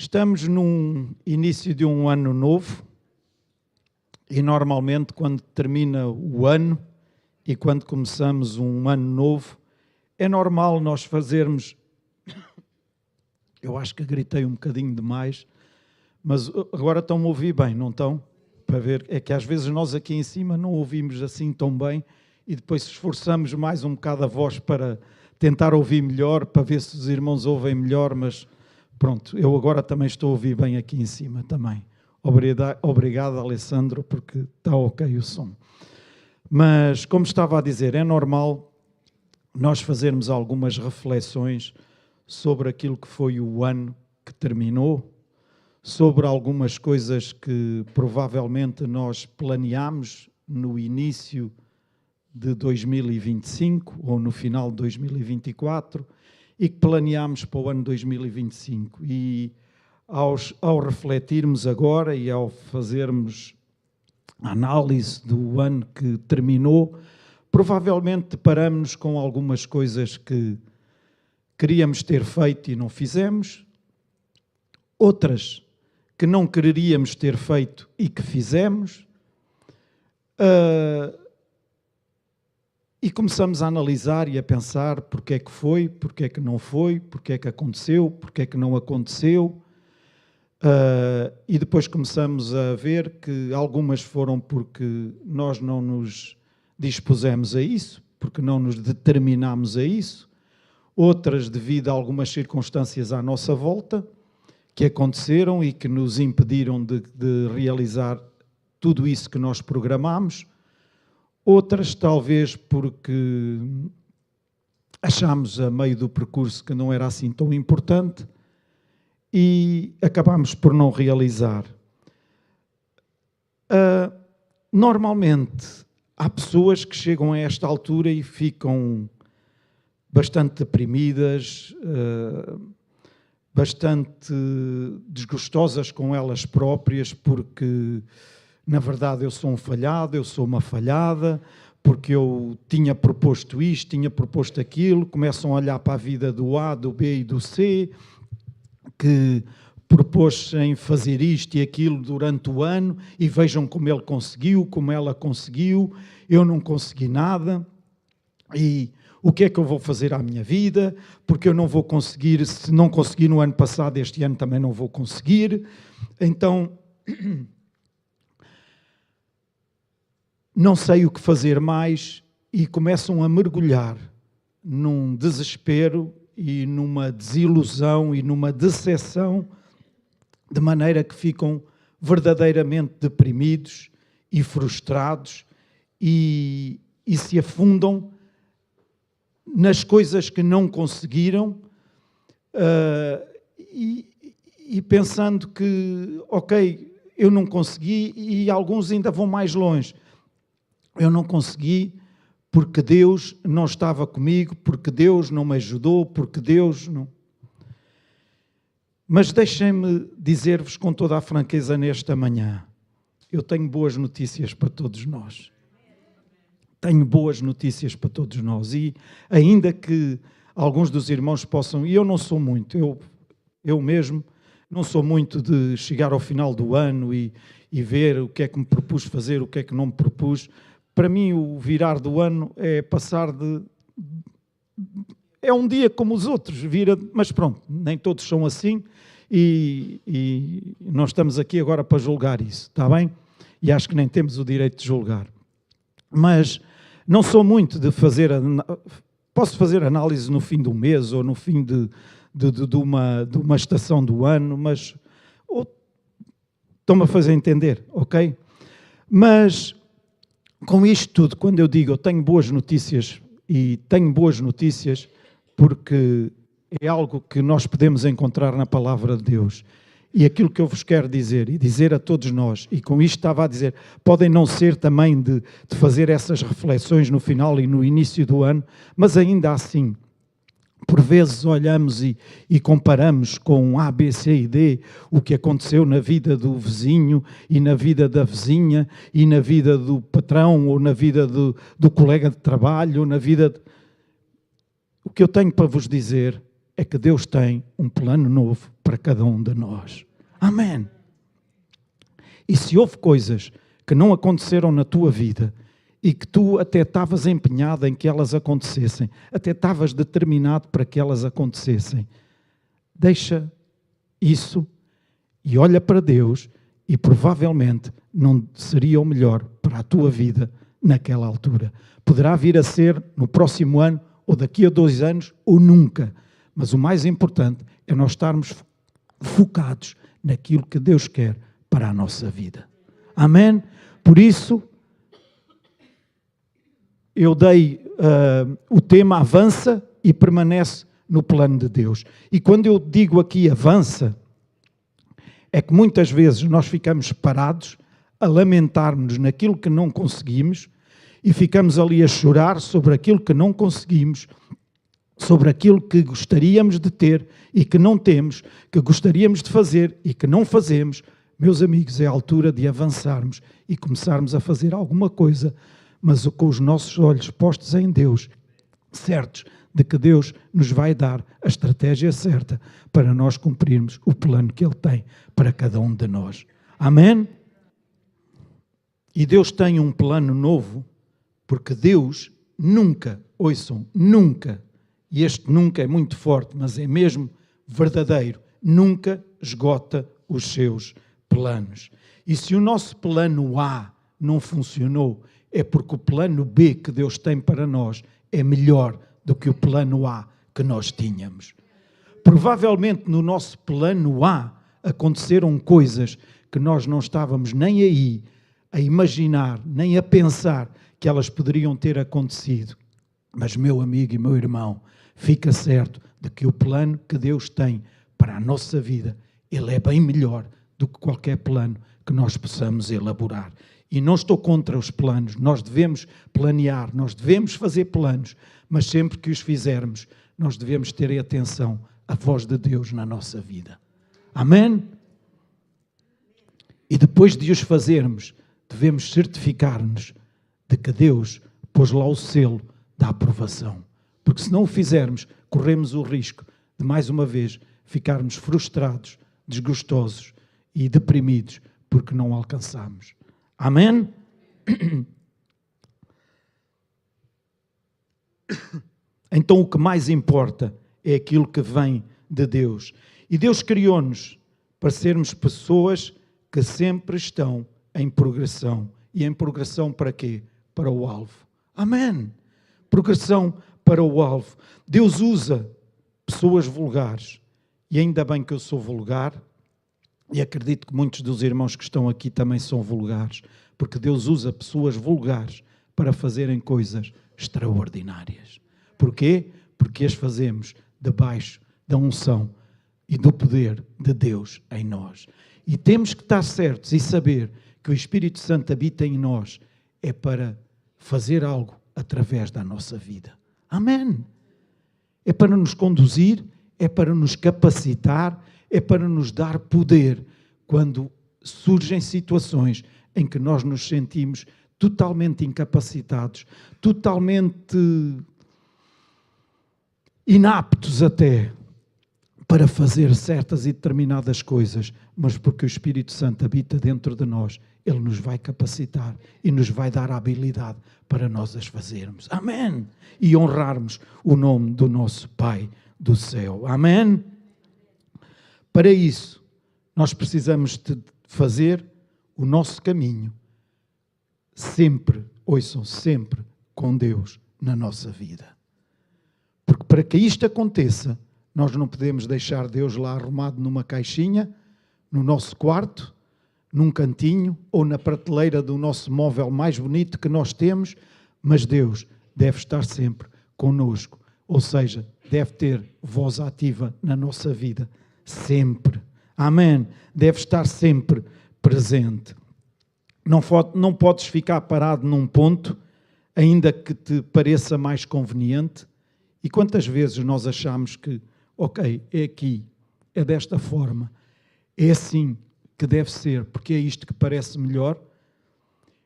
Estamos num início de um ano novo e normalmente quando termina o ano e quando começamos um ano novo, é normal nós fazermos... Eu acho que gritei um bocadinho demais, mas agora estão-me a ouvir bem, não estão? Para ver, é que às vezes nós aqui em cima não ouvimos assim tão bem e depois esforçamos mais um bocado a voz para tentar ouvir melhor, para ver se os irmãos ouvem melhor, mas pronto, eu agora também estou a ouvir bem aqui em cima também. Obrigado, Alessandro, porque está ok o som. Mas, como estava a dizer, é normal nós fazermos algumas reflexões sobre aquilo que foi o ano que terminou, sobre algumas coisas que provavelmente nós planeámos no início de 2025 ou no final de 2024 e que planeámos para o ano 2025. E ao refletirmos agora e ao fazermos a análise do ano que terminou, provavelmente deparamos com algumas coisas que queríamos ter feito e não fizemos, outras que não quereríamos ter feito e que fizemos, e começamos a analisar e a pensar porque é que foi, porque é que não foi, porque é que aconteceu, porque é que não aconteceu, e depois começamos a ver que algumas foram porque nós não nos dispusemos a isso, porque não nos determinámos a isso, outras devido a algumas circunstâncias à nossa volta, que aconteceram e que nos impediram de realizar tudo isso que nós programámos, outras talvez porque achámos a meio do percurso que não era assim tão importante e acabámos por não realizar. Normalmente há pessoas que chegam a esta altura e ficam bastante deprimidas, bastante desgostosas com elas próprias, porque, na verdade, eu sou um falhado, eu sou uma falhada, porque eu tinha proposto isto, tinha proposto aquilo, começam a olhar para a vida do A, do B e do C, que propôs em fazer isto e aquilo durante o ano, e vejam como ele conseguiu, como ela conseguiu, eu não consegui nada, e o que é que eu vou fazer à minha vida, porque eu não vou conseguir, se não consegui no ano passado, este ano também não vou conseguir. Então, não sei o que fazer mais e começam a mergulhar num desespero e numa desilusão e numa decepção, de maneira que ficam verdadeiramente deprimidos e frustrados e se afundam nas coisas que não conseguiram, e pensando que, ok, eu não consegui, e alguns ainda vão mais longe. Eu não consegui porque Deus não estava comigo, porque Deus não me ajudou, porque Deus não... Mas deixem-me dizer-vos com toda a franqueza nesta manhã, eu tenho boas notícias para todos nós. Tenho boas notícias para todos nós, e ainda que alguns dos irmãos possam, e eu não sou muito, eu mesmo não sou muito de chegar ao final do ano e ver o que é que me propus fazer, o que é que não me propus. Para mim o virar do ano é passar de... é um dia como os outros, mas pronto, nem todos são assim, e nós estamos aqui agora para julgar isso, está bem? E acho que nem temos o direito de julgar. Mas não sou muito de fazer... Posso fazer análise no fim do mês ou no fim de uma estação do ano, mas estão-me a fazer entender, ok? Mas com isto tudo, quando eu digo eu tenho boas notícias, e tenho boas notícias porque é algo que nós podemos encontrar na palavra de Deus. E aquilo que eu vos quero dizer, e dizer a todos nós, e com isto estava a dizer, podem não ser também de fazer essas reflexões no final e no início do ano, mas ainda assim, por vezes olhamos e comparamos com A, B, C e D o que aconteceu na vida do vizinho e na vida da vizinha e na vida do patrão ou na vida do colega de trabalho ou na vida... O que eu tenho para vos dizer é que Deus tem um plano novo para cada um de nós. Amém. E se houve coisas que não aconteceram na tua vida e que tu até estavas empenhado em que elas acontecessem, até estavas determinado para que elas acontecessem, deixa isso e olha para Deus e provavelmente não seria o melhor para a tua vida naquela altura. Poderá vir a ser no próximo ano, ou daqui a 2 anos, ou nunca. Mas o mais importante é nós estarmos focados naquilo que Deus quer para a nossa vida. Amém? Por isso, eu dei o tema avança e permanece no plano de Deus. E quando eu digo aqui avança, é que muitas vezes nós ficamos parados a lamentar-nos naquilo que não conseguimos e ficamos ali a chorar sobre aquilo que não conseguimos, sobre aquilo que gostaríamos de ter e que não temos, que gostaríamos de fazer e que não fazemos. Meus amigos, é a altura de avançarmos e começarmos a fazer alguma coisa, mas com os nossos olhos postos em Deus, certos de que Deus nos vai dar a estratégia certa para nós cumprirmos o plano que Ele tem para cada um de nós. Amém? E Deus tem um plano novo, porque Deus nunca, ouçam, nunca, e este nunca é muito forte, mas é mesmo verdadeiro, nunca esgota os seus planos. E se o nosso plano A não funcionou, é porque o plano B que Deus tem para nós é melhor do que o plano A que nós tínhamos. Provavelmente no nosso plano A aconteceram coisas que nós não estávamos nem aí a imaginar, nem a pensar que elas poderiam ter acontecido. Mas, meu amigo e meu irmão, fica certo de que o plano que Deus tem para a nossa vida, ele é bem melhor do que qualquer plano que nós possamos elaborar. E não estou contra os planos, nós devemos planear, nós devemos fazer planos, mas sempre que os fizermos, nós devemos ter atenção à voz de Deus na nossa vida. Amém? E depois de os fazermos, devemos certificar-nos de que Deus pôs lá o selo da aprovação. Porque se não o fizermos, corremos o risco de, mais uma vez, ficarmos frustrados, desgostosos e deprimidos porque não alcançamos. Amém? Então o que mais importa é aquilo que vem de Deus. E Deus criou-nos para sermos pessoas que sempre estão em progressão. E em progressão para quê? Para o alvo. Amém? Progressão para o alvo. Deus usa pessoas vulgares. E ainda bem que eu sou vulgar. E acredito que muitos dos irmãos que estão aqui também são vulgares. Porque Deus usa pessoas vulgares para fazerem coisas extraordinárias. Porquê? Porque as fazemos debaixo da unção e do poder de Deus em nós. E temos que estar certos e saber que o Espírito Santo habita em nós é para fazer algo através da nossa vida. Amém? É para nos conduzir, é para nos capacitar, é para nos dar poder quando surgem situações em que nós nos sentimos totalmente incapacitados, totalmente inaptos até para fazer certas e determinadas coisas, mas porque o Espírito Santo habita dentro de nós, Ele nos vai capacitar e nos vai dar a habilidade para nós as fazermos. Amém! E honrarmos o nome do nosso Pai do céu. Amém? Para isso, nós precisamos de fazer o nosso caminho sempre, ouçam, sempre com Deus na nossa vida. Porque para que isto aconteça, nós não podemos deixar Deus lá arrumado numa caixinha, no nosso quarto, num cantinho ou na prateleira do nosso móvel mais bonito que nós temos, mas Deus deve estar sempre connosco. Ou seja, deve ter voz ativa na nossa vida, sempre. Amém? Deve estar sempre presente. Não podes ficar parado num ponto, ainda que te pareça mais conveniente. E quantas vezes nós achamos que, ok, é aqui, é desta forma, é assim que deve ser, porque é isto que parece melhor,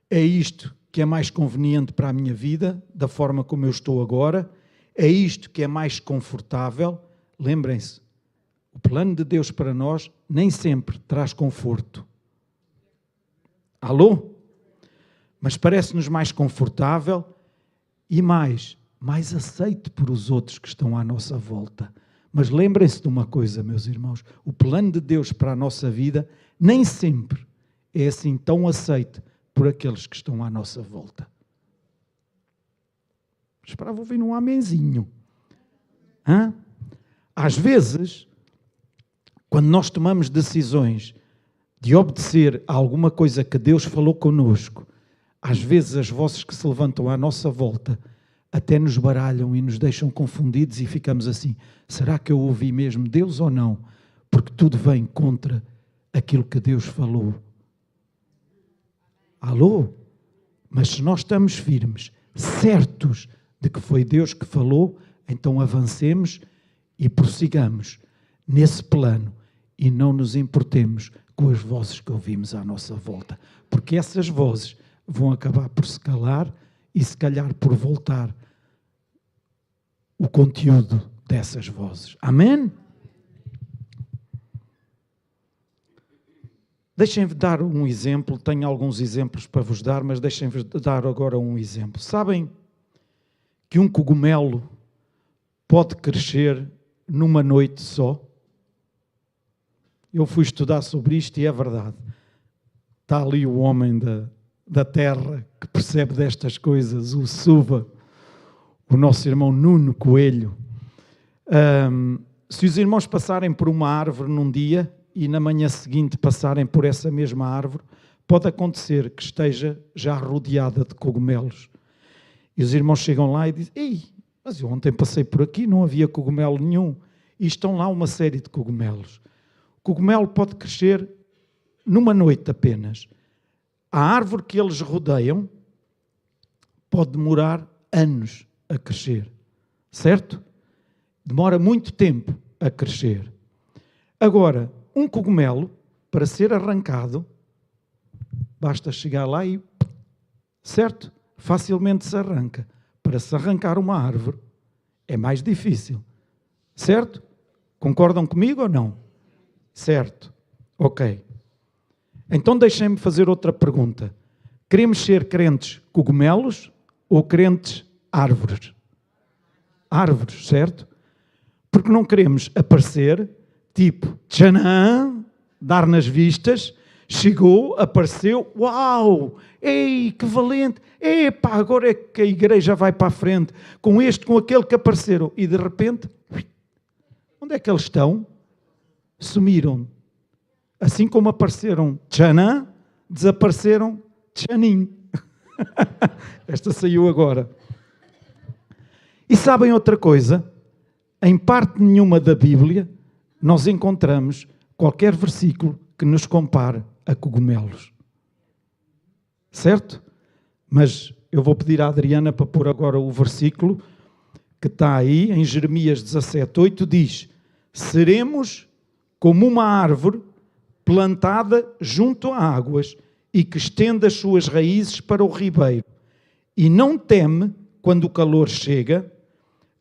é isto que é mais conveniente para a minha vida, da forma como eu estou agora, é isto que é mais confortável. lembrem-se, o plano de Deus para nós nem sempre traz conforto. Alô? Mas parece-nos mais confortável e mais aceito por os outros que estão à nossa volta. Mas lembrem-se de uma coisa, meus irmãos, o plano de Deus para a nossa vida nem sempre é assim tão aceito por aqueles que estão à nossa volta. Esperava ouvir um amenzinho. Às vezes, quando nós tomamos decisões de obedecer a alguma coisa que Deus falou connosco, às vezes as vozes que se levantam à nossa volta até nos baralham e nos deixam confundidos e ficamos assim, será que eu ouvi mesmo Deus ou não? Porque tudo vem contra aquilo que Deus falou. Alô? Mas se nós estamos firmes, certos de que foi Deus que falou, então avancemos e prossigamos nesse plano e não nos importemos com as vozes que ouvimos à nossa volta, porque essas vozes vão acabar por se calar e se calhar por voltar o conteúdo dessas vozes. Amém? Deixem-me dar um exemplo, tenho alguns exemplos para vos dar, mas deixem-me dar agora um exemplo. Sabem que um cogumelo pode crescer numa noite só? Eu fui estudar sobre isto e é verdade. Está ali o homem da terra que percebe destas coisas, o Suva, o nosso irmão Nuno Coelho. Se os irmãos passarem por uma árvore num dia e na manhã seguinte passarem por essa mesma árvore, pode acontecer que esteja já rodeada de cogumelos. E os irmãos chegam lá e dizem, ei, mas eu ontem passei por aqui, não havia cogumelo nenhum. E estão lá uma série de cogumelos. O cogumelo pode crescer numa noite apenas. A árvore que eles rodeiam pode demorar anos a crescer, certo? Demora muito tempo a crescer. Agora, um cogumelo, para ser arrancado, basta chegar lá e, certo? Facilmente se arranca. Para se arrancar uma árvore é mais difícil, certo? Concordam comigo ou não? Certo. Ok. Então deixem-me fazer outra pergunta. Queremos ser crentes cogumelos ou crentes árvores? Árvores, certo? Porque não queremos aparecer, tipo, tchanã, dar nas vistas, chegou, apareceu, uau, ei, que valente, epá, agora é que a igreja vai para a frente, com este, com aquele que apareceram. E de repente, onde é que eles estão? Sumiram. Assim como apareceram tchanã, desapareceram tchanim. Esta saiu agora. E sabem outra coisa? Em parte nenhuma da Bíblia nós encontramos qualquer versículo que nos compare a cogumelos. Certo? Mas eu vou pedir à Adriana para pôr agora o versículo que está aí, em Jeremias 17:8, diz: seremos como uma árvore plantada junto a águas e que estende as suas raízes para o ribeiro, e não teme quando o calor chega,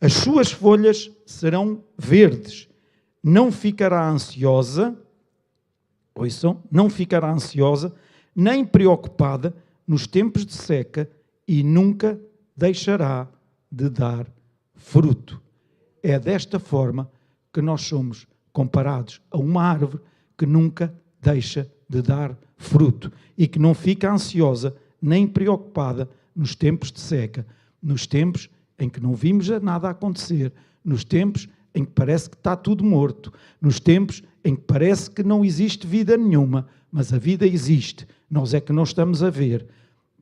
as suas folhas serão verdes, não ficará ansiosa, ouçam, não ficará ansiosa, nem preocupada nos tempos de seca e nunca deixará de dar fruto. É desta forma que nós somos comparados a uma árvore que nunca deixa de dar fruto e que não fica ansiosa nem preocupada nos tempos de seca, nos tempos em que não vimos nada acontecer, nos tempos em que parece que está tudo morto, nos tempos em que parece que não existe vida nenhuma, mas a vida existe, nós é que não estamos a ver.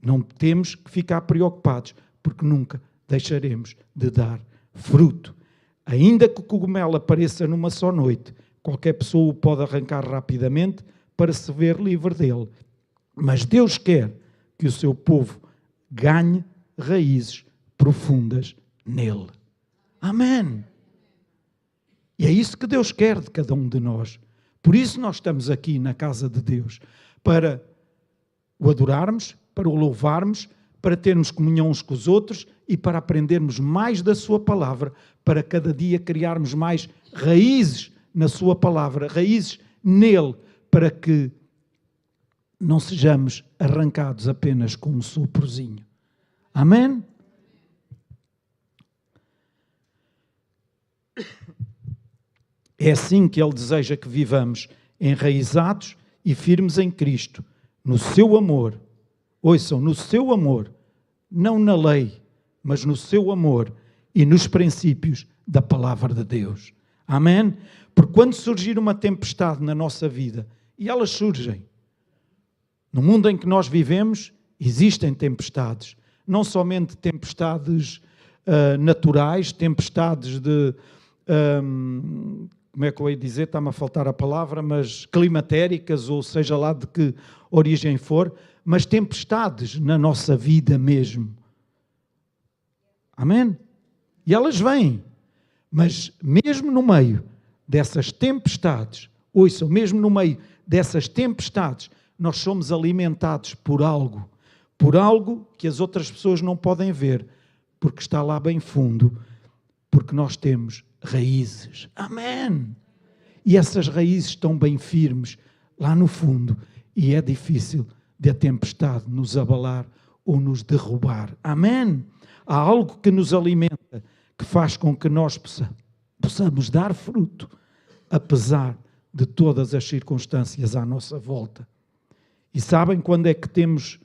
Não temos que ficar preocupados, porque nunca deixaremos de dar fruto. Ainda que o cogumelo apareça numa só noite, qualquer pessoa o pode arrancar rapidamente para se ver livre dele. Mas Deus quer que o seu povo ganhe raízes profundas nele. Amém. E é isso que Deus quer de cada um de nós. Por isso nós estamos aqui na casa de Deus, para o adorarmos, para o louvarmos, para termos comunhão uns com os outros e para aprendermos mais da sua palavra, para cada dia criarmos mais raízes na sua palavra, raízes nele, para que não sejamos arrancados apenas com um soprozinho. Amém? É assim que Ele deseja que vivamos, enraizados e firmes em Cristo, no seu amor. Ouçam, no seu amor, não na lei, mas no seu amor e nos princípios da palavra de Deus. Amém? Porque quando surgir uma tempestade na nossa vida, e elas surgem, no mundo em que nós vivemos, existem tempestades. Não somente tempestades naturais, tempestades de... como é que eu ia dizer? Está-me a faltar a palavra, mas climatéricas, ou seja lá de que origem for, mas tempestades na nossa vida mesmo. Amém? E elas vêm. Mas mesmo no meio dessas tempestades, ouçam, mesmo no meio dessas tempestades, nós somos alimentados por algo que as outras pessoas não podem ver, porque está lá bem fundo, porque nós temos raízes. Amém! E essas raízes estão bem firmes lá no fundo e é difícil de a tempestade nos abalar ou nos derrubar. Amém! Há algo que nos alimenta, que faz com que nós possamos dar fruto, apesar de todas as circunstâncias à nossa volta. E sabem quando é que temos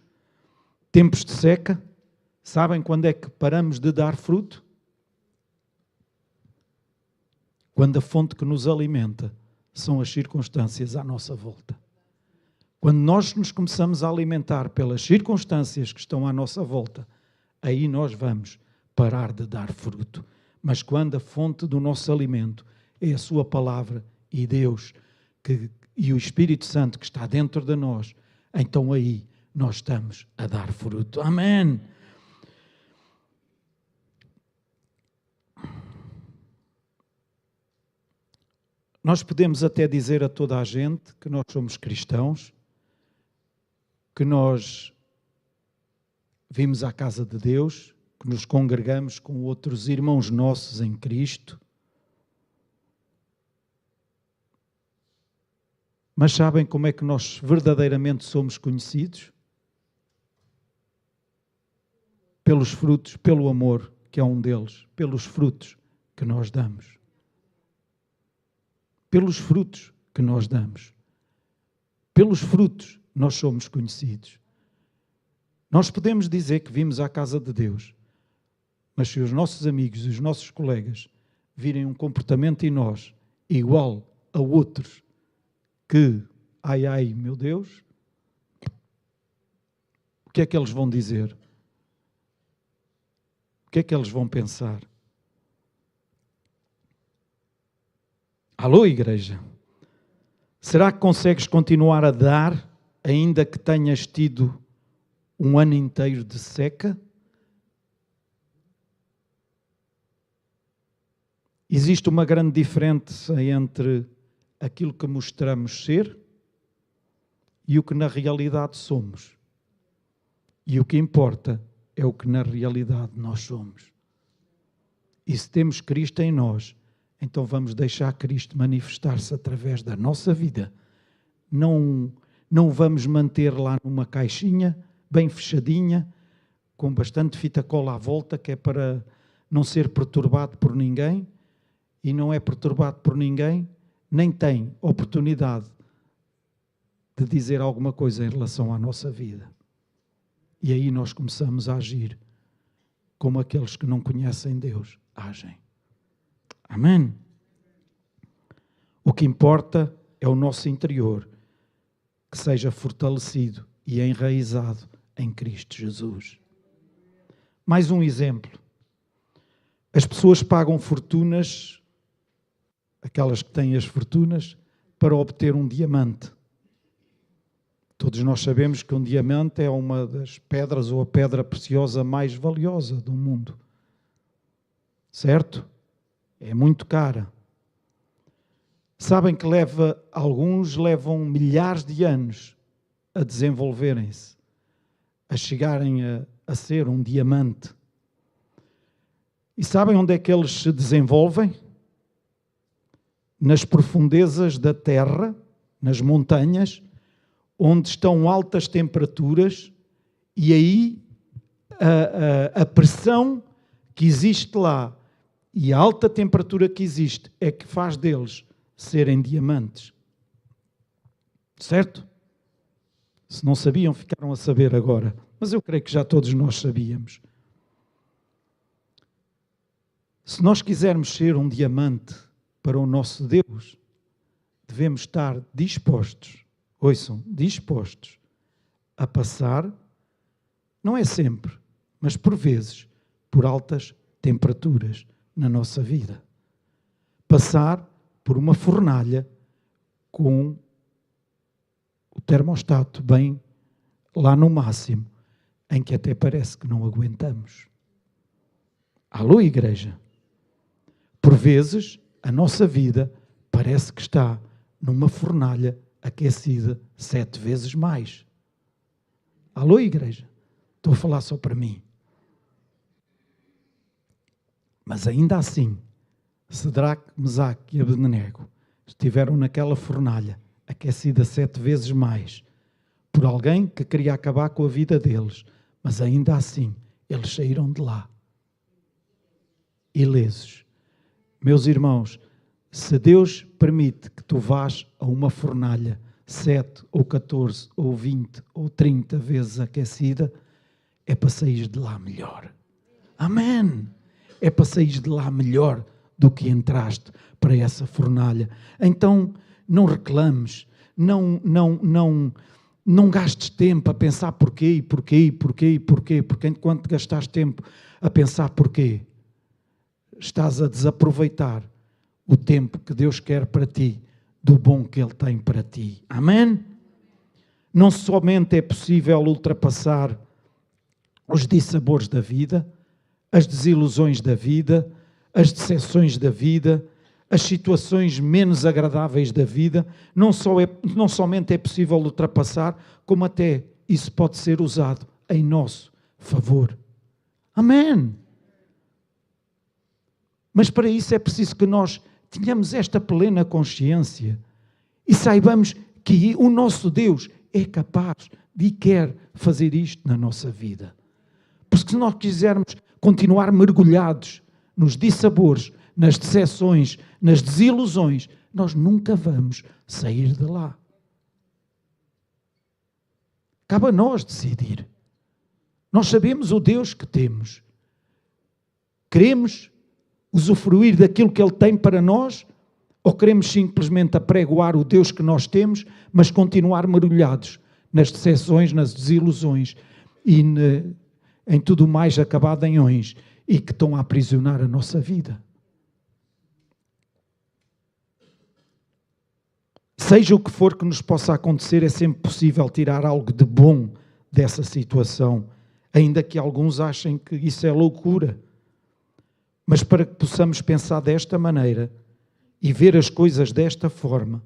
tempos de seca? Sabem quando é que paramos de dar fruto? Quando a fonte que nos alimenta são as circunstâncias à nossa volta. Quando nós nos começamos a alimentar pelas circunstâncias que estão à nossa volta, aí nós vamos parar de dar fruto. Mas quando a fonte do nosso alimento é a sua palavra e Deus e o Espírito Santo que está dentro de nós, então aí nós estamos a dar fruto. Amém! Nós podemos até dizer a toda a gente que nós somos cristãos, que nós vimos à casa de Deus, que nos congregamos com outros irmãos nossos em Cristo. Mas sabem como é que nós verdadeiramente somos conhecidos? Pelos frutos, pelo amor, que é um deles, pelos frutos que nós damos. Pelos frutos que nós damos. Pelos frutos nós somos conhecidos. Nós podemos dizer que vimos à casa de Deus, mas se os nossos amigos e os nossos colegas virem um comportamento em nós igual a outros que, ai, meu Deus, o que é que eles vão dizer? O que é que eles vão pensar? Alô, igreja? Será que consegues continuar a dar, ainda que tenhas tido um ano inteiro de seca? Existe uma grande diferença entre aquilo que mostramos ser e o que na realidade somos. E o que importa é o que na realidade nós somos. E se temos Cristo em nós, então vamos deixar Cristo manifestar-se através da nossa vida. Não vamos manter lá numa caixinha, bem fechadinha, com bastante fita cola à volta, que é para não ser perturbado por ninguém, e não é perturbado por ninguém, nem tem oportunidade de dizer alguma coisa em relação à nossa vida. E aí nós começamos a agir como aqueles que não conhecem Deus agem. Amém? O que importa é o nosso interior, que seja fortalecido e enraizado em Cristo Jesus. Mais um exemplo. As pessoas pagam fortunas, aquelas que têm as fortunas, para obter um diamante. Todos nós sabemos que um diamante é uma das pedras ou a pedra preciosa mais valiosa do mundo. Certo? É muito cara. Sabem que alguns levam milhares de anos a desenvolverem-se, a chegarem a ser um diamante. E sabem onde é que eles se desenvolvem? Nas profundezas da terra, nas montanhas, onde estão altas temperaturas, e aí a pressão que existe lá e a alta temperatura que existe é que faz deles serem diamantes. Certo? Se não sabiam, ficaram a saber agora. Mas eu creio que já todos nós sabíamos. Se nós quisermos ser um diamante para o nosso Deus, devemos estar dispostos, ouçam, dispostos a passar, não é sempre, mas por vezes, por altas temperaturas na nossa vida. Passar por uma fornalha com o termostato bem lá no máximo, em que até parece que não aguentamos. Alô, igreja? Por vezes, a nossa vida parece que está numa fornalha aquecida 7 vezes mais. Alô, igreja? Estou a falar só para mim. Mas ainda assim, Cedraque, Mesaque e Abednego estiveram naquela fornalha aquecida 7 vezes mais por alguém que queria acabar com a vida deles, mas ainda assim eles saíram de lá ilesos. Meus irmãos, se Deus permite que tu vás a uma fornalha 7 ou 14 ou 20 ou 30 vezes aquecida, é para sair de lá melhor. Amém! É para sair de lá melhor do que entraste para essa fornalha. Então, não reclames, não gastes tempo a pensar porquê, porque enquanto gastaste tempo a pensar porquê, estás a desaproveitar o tempo que Deus quer para ti, do bom que Ele tem para ti. Amém? Não somente é possível ultrapassar os dissabores da vida, as desilusões da vida, as decepções da vida, as situações menos agradáveis da vida, não somente é possível ultrapassar, como até isso pode ser usado em nosso favor. Amém? Mas para isso é preciso que nós tenhamos esta plena consciência e saibamos que o nosso Deus é capaz e quer fazer isto na nossa vida. Porque se nós quisermos continuar mergulhados nos dissabores, nas decepções, nas desilusões, nós nunca vamos sair de lá. Cabe a nós decidir. Nós sabemos o Deus que temos. Queremos usufruir daquilo que Ele tem para nós, ou queremos simplesmente apregoar o Deus que nós temos, mas continuar mergulhados nas decepções, nas desilusões e em tudo mais acabado em ões e que estão a aprisionar a nossa vida? Seja o que for que nos possa acontecer, é sempre possível tirar algo de bom dessa situação, ainda que alguns achem que isso é loucura. Mas para que possamos pensar desta maneira e ver as coisas desta forma,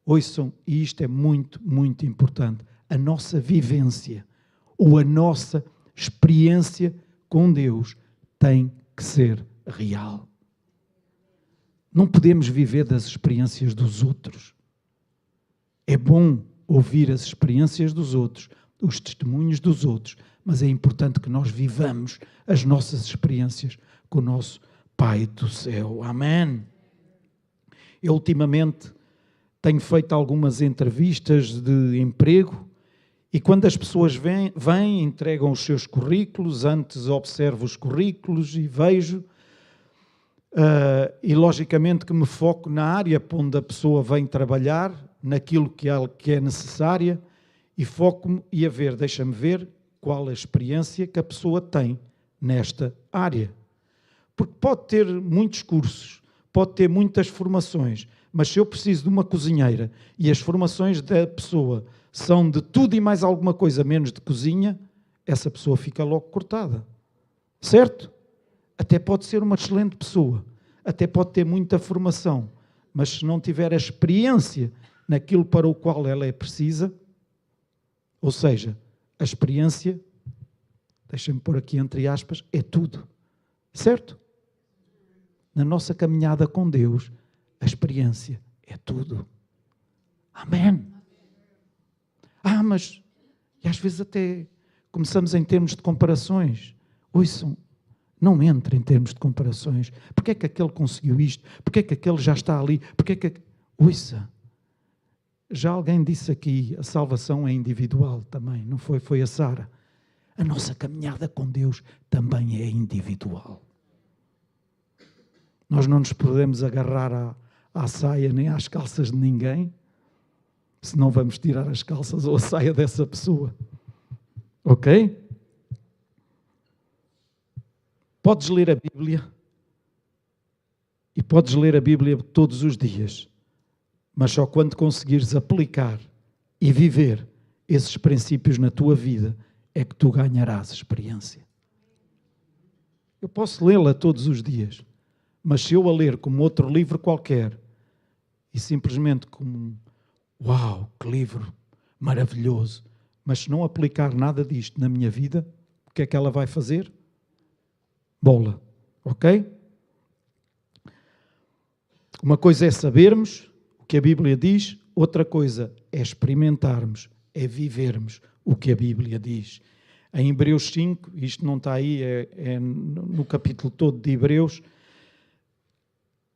ouçam, e isto é muito, muito importante, a nossa vivência ou a nossa experiência com Deus tem que ser real. Não podemos viver das experiências dos outros. É bom ouvir as experiências dos outros, os testemunhos dos outros, mas é importante que nós vivamos as nossas experiências com o nosso Pai do céu. Amém? Eu ultimamente tenho feito algumas entrevistas de emprego e quando as pessoas vêm, entregam os seus currículos, antes observo os currículos e vejo, e logicamente que me foco na área onde a pessoa vem trabalhar, naquilo que é necessária, e foco-me e deixa-me ver qual a experiência que a pessoa tem nesta área. Porque pode ter muitos cursos, pode ter muitas formações, mas se eu preciso de uma cozinheira e as formações da pessoa são de tudo e mais alguma coisa menos de cozinha, essa pessoa fica logo cortada. Certo? Até pode ser uma excelente pessoa, até pode ter muita formação, mas se não tiver a experiência naquilo para o qual ela é precisa, ou seja, a experiência deixem-me pôr aqui entre aspas, é tudo. Certo? Na nossa caminhada com Deus, a experiência é tudo. Amém. Mas... E às vezes até começamos em termos de comparações. Ouçam, não entre em termos de comparações. Porque é que aquele conseguiu isto? Porque é que aquele já está ali? Porque é que... Ouça, já alguém disse aqui, a salvação é individual também, não foi? Foi a Sara. A nossa caminhada com Deus também é individual. Nós não nos podemos agarrar à saia nem às calças de ninguém, senão vamos tirar as calças ou a saia dessa pessoa. Ok? Podes ler a Bíblia e podes ler a Bíblia todos os dias, mas só quando conseguires aplicar e viver esses princípios na tua vida é que tu ganharás experiência. Eu posso lê-la todos os dias, mas se eu a ler como outro livro qualquer e simplesmente como uau, que livro maravilhoso, mas se não aplicar nada disto na minha vida, o que é que ela vai fazer? Bola, ok? Uma coisa é sabermos o que a Bíblia diz, outra coisa é experimentarmos, é vivermos o que a Bíblia diz. Em Hebreus 5, isto não está aí, é no capítulo todo de Hebreus,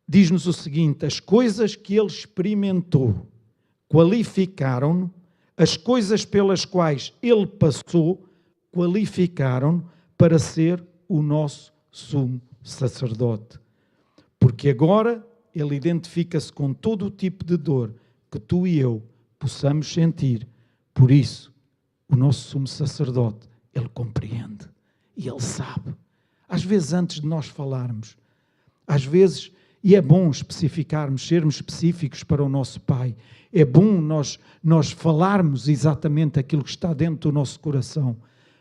diz-nos o seguinte: as coisas que ele experimentou qualificaram-no, as coisas pelas quais ele passou qualificaram-no para ser o nosso sumo sacerdote. Porque agora ele identifica-se com todo o tipo de dor que tu e eu possamos sentir. Por isso, o nosso sumo sacerdote, ele compreende e ele sabe. Às vezes, antes de nós falarmos, às vezes, e é bom especificarmos, sermos específicos para o nosso Pai. É bom nós falarmos exatamente aquilo que está dentro do nosso coração.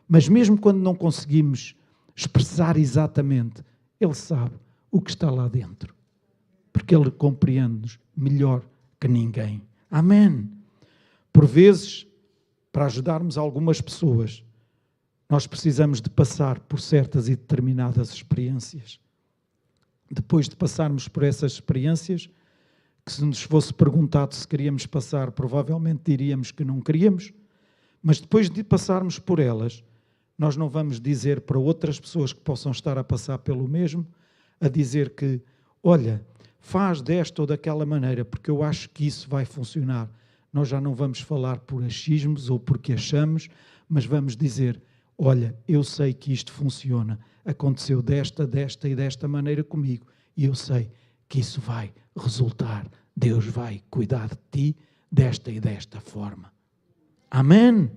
Mas mesmo quando não conseguimos expressar exatamente, Ele sabe o que está lá dentro. Porque Ele compreende-nos melhor que ninguém. Amém. Por vezes, para ajudarmos algumas pessoas, nós precisamos de passar por certas e determinadas experiências. Depois de passarmos por essas experiências, que se nos fosse perguntado se queríamos passar, provavelmente diríamos que não queríamos, mas depois de passarmos por elas, nós não vamos dizer para outras pessoas que possam estar a passar pelo mesmo, a dizer que, olha, faz desta ou daquela maneira, porque eu acho que isso vai funcionar. Nós já não vamos falar por achismos ou porque achamos, mas vamos dizer, olha, eu sei que isto funciona, aconteceu desta e desta maneira comigo, e eu sei que isso vai resultar, Deus vai cuidar de ti desta e desta forma. Amém?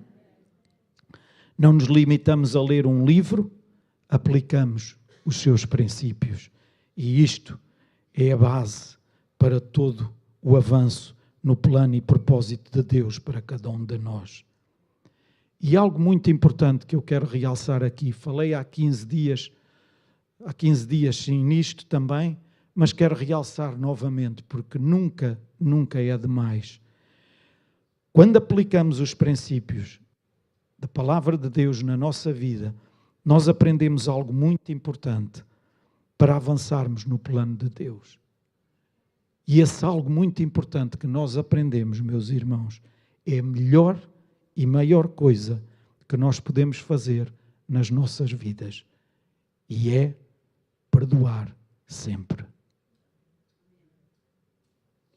Não nos limitamos a ler um livro, aplicamos os seus princípios, e isto é a base para todo o avanço no plano e propósito de Deus para cada um de nós. E algo muito importante que eu quero realçar aqui, falei há 15 dias sim, nisto também, mas quero realçar novamente, porque nunca é demais. Quando aplicamos os princípios da palavra de Deus na nossa vida, nós aprendemos algo muito importante para avançarmos no plano de Deus. E esse algo muito importante que nós aprendemos, meus irmãos, é a melhor e maior coisa que nós podemos fazer nas nossas vidas. E é perdoar sempre.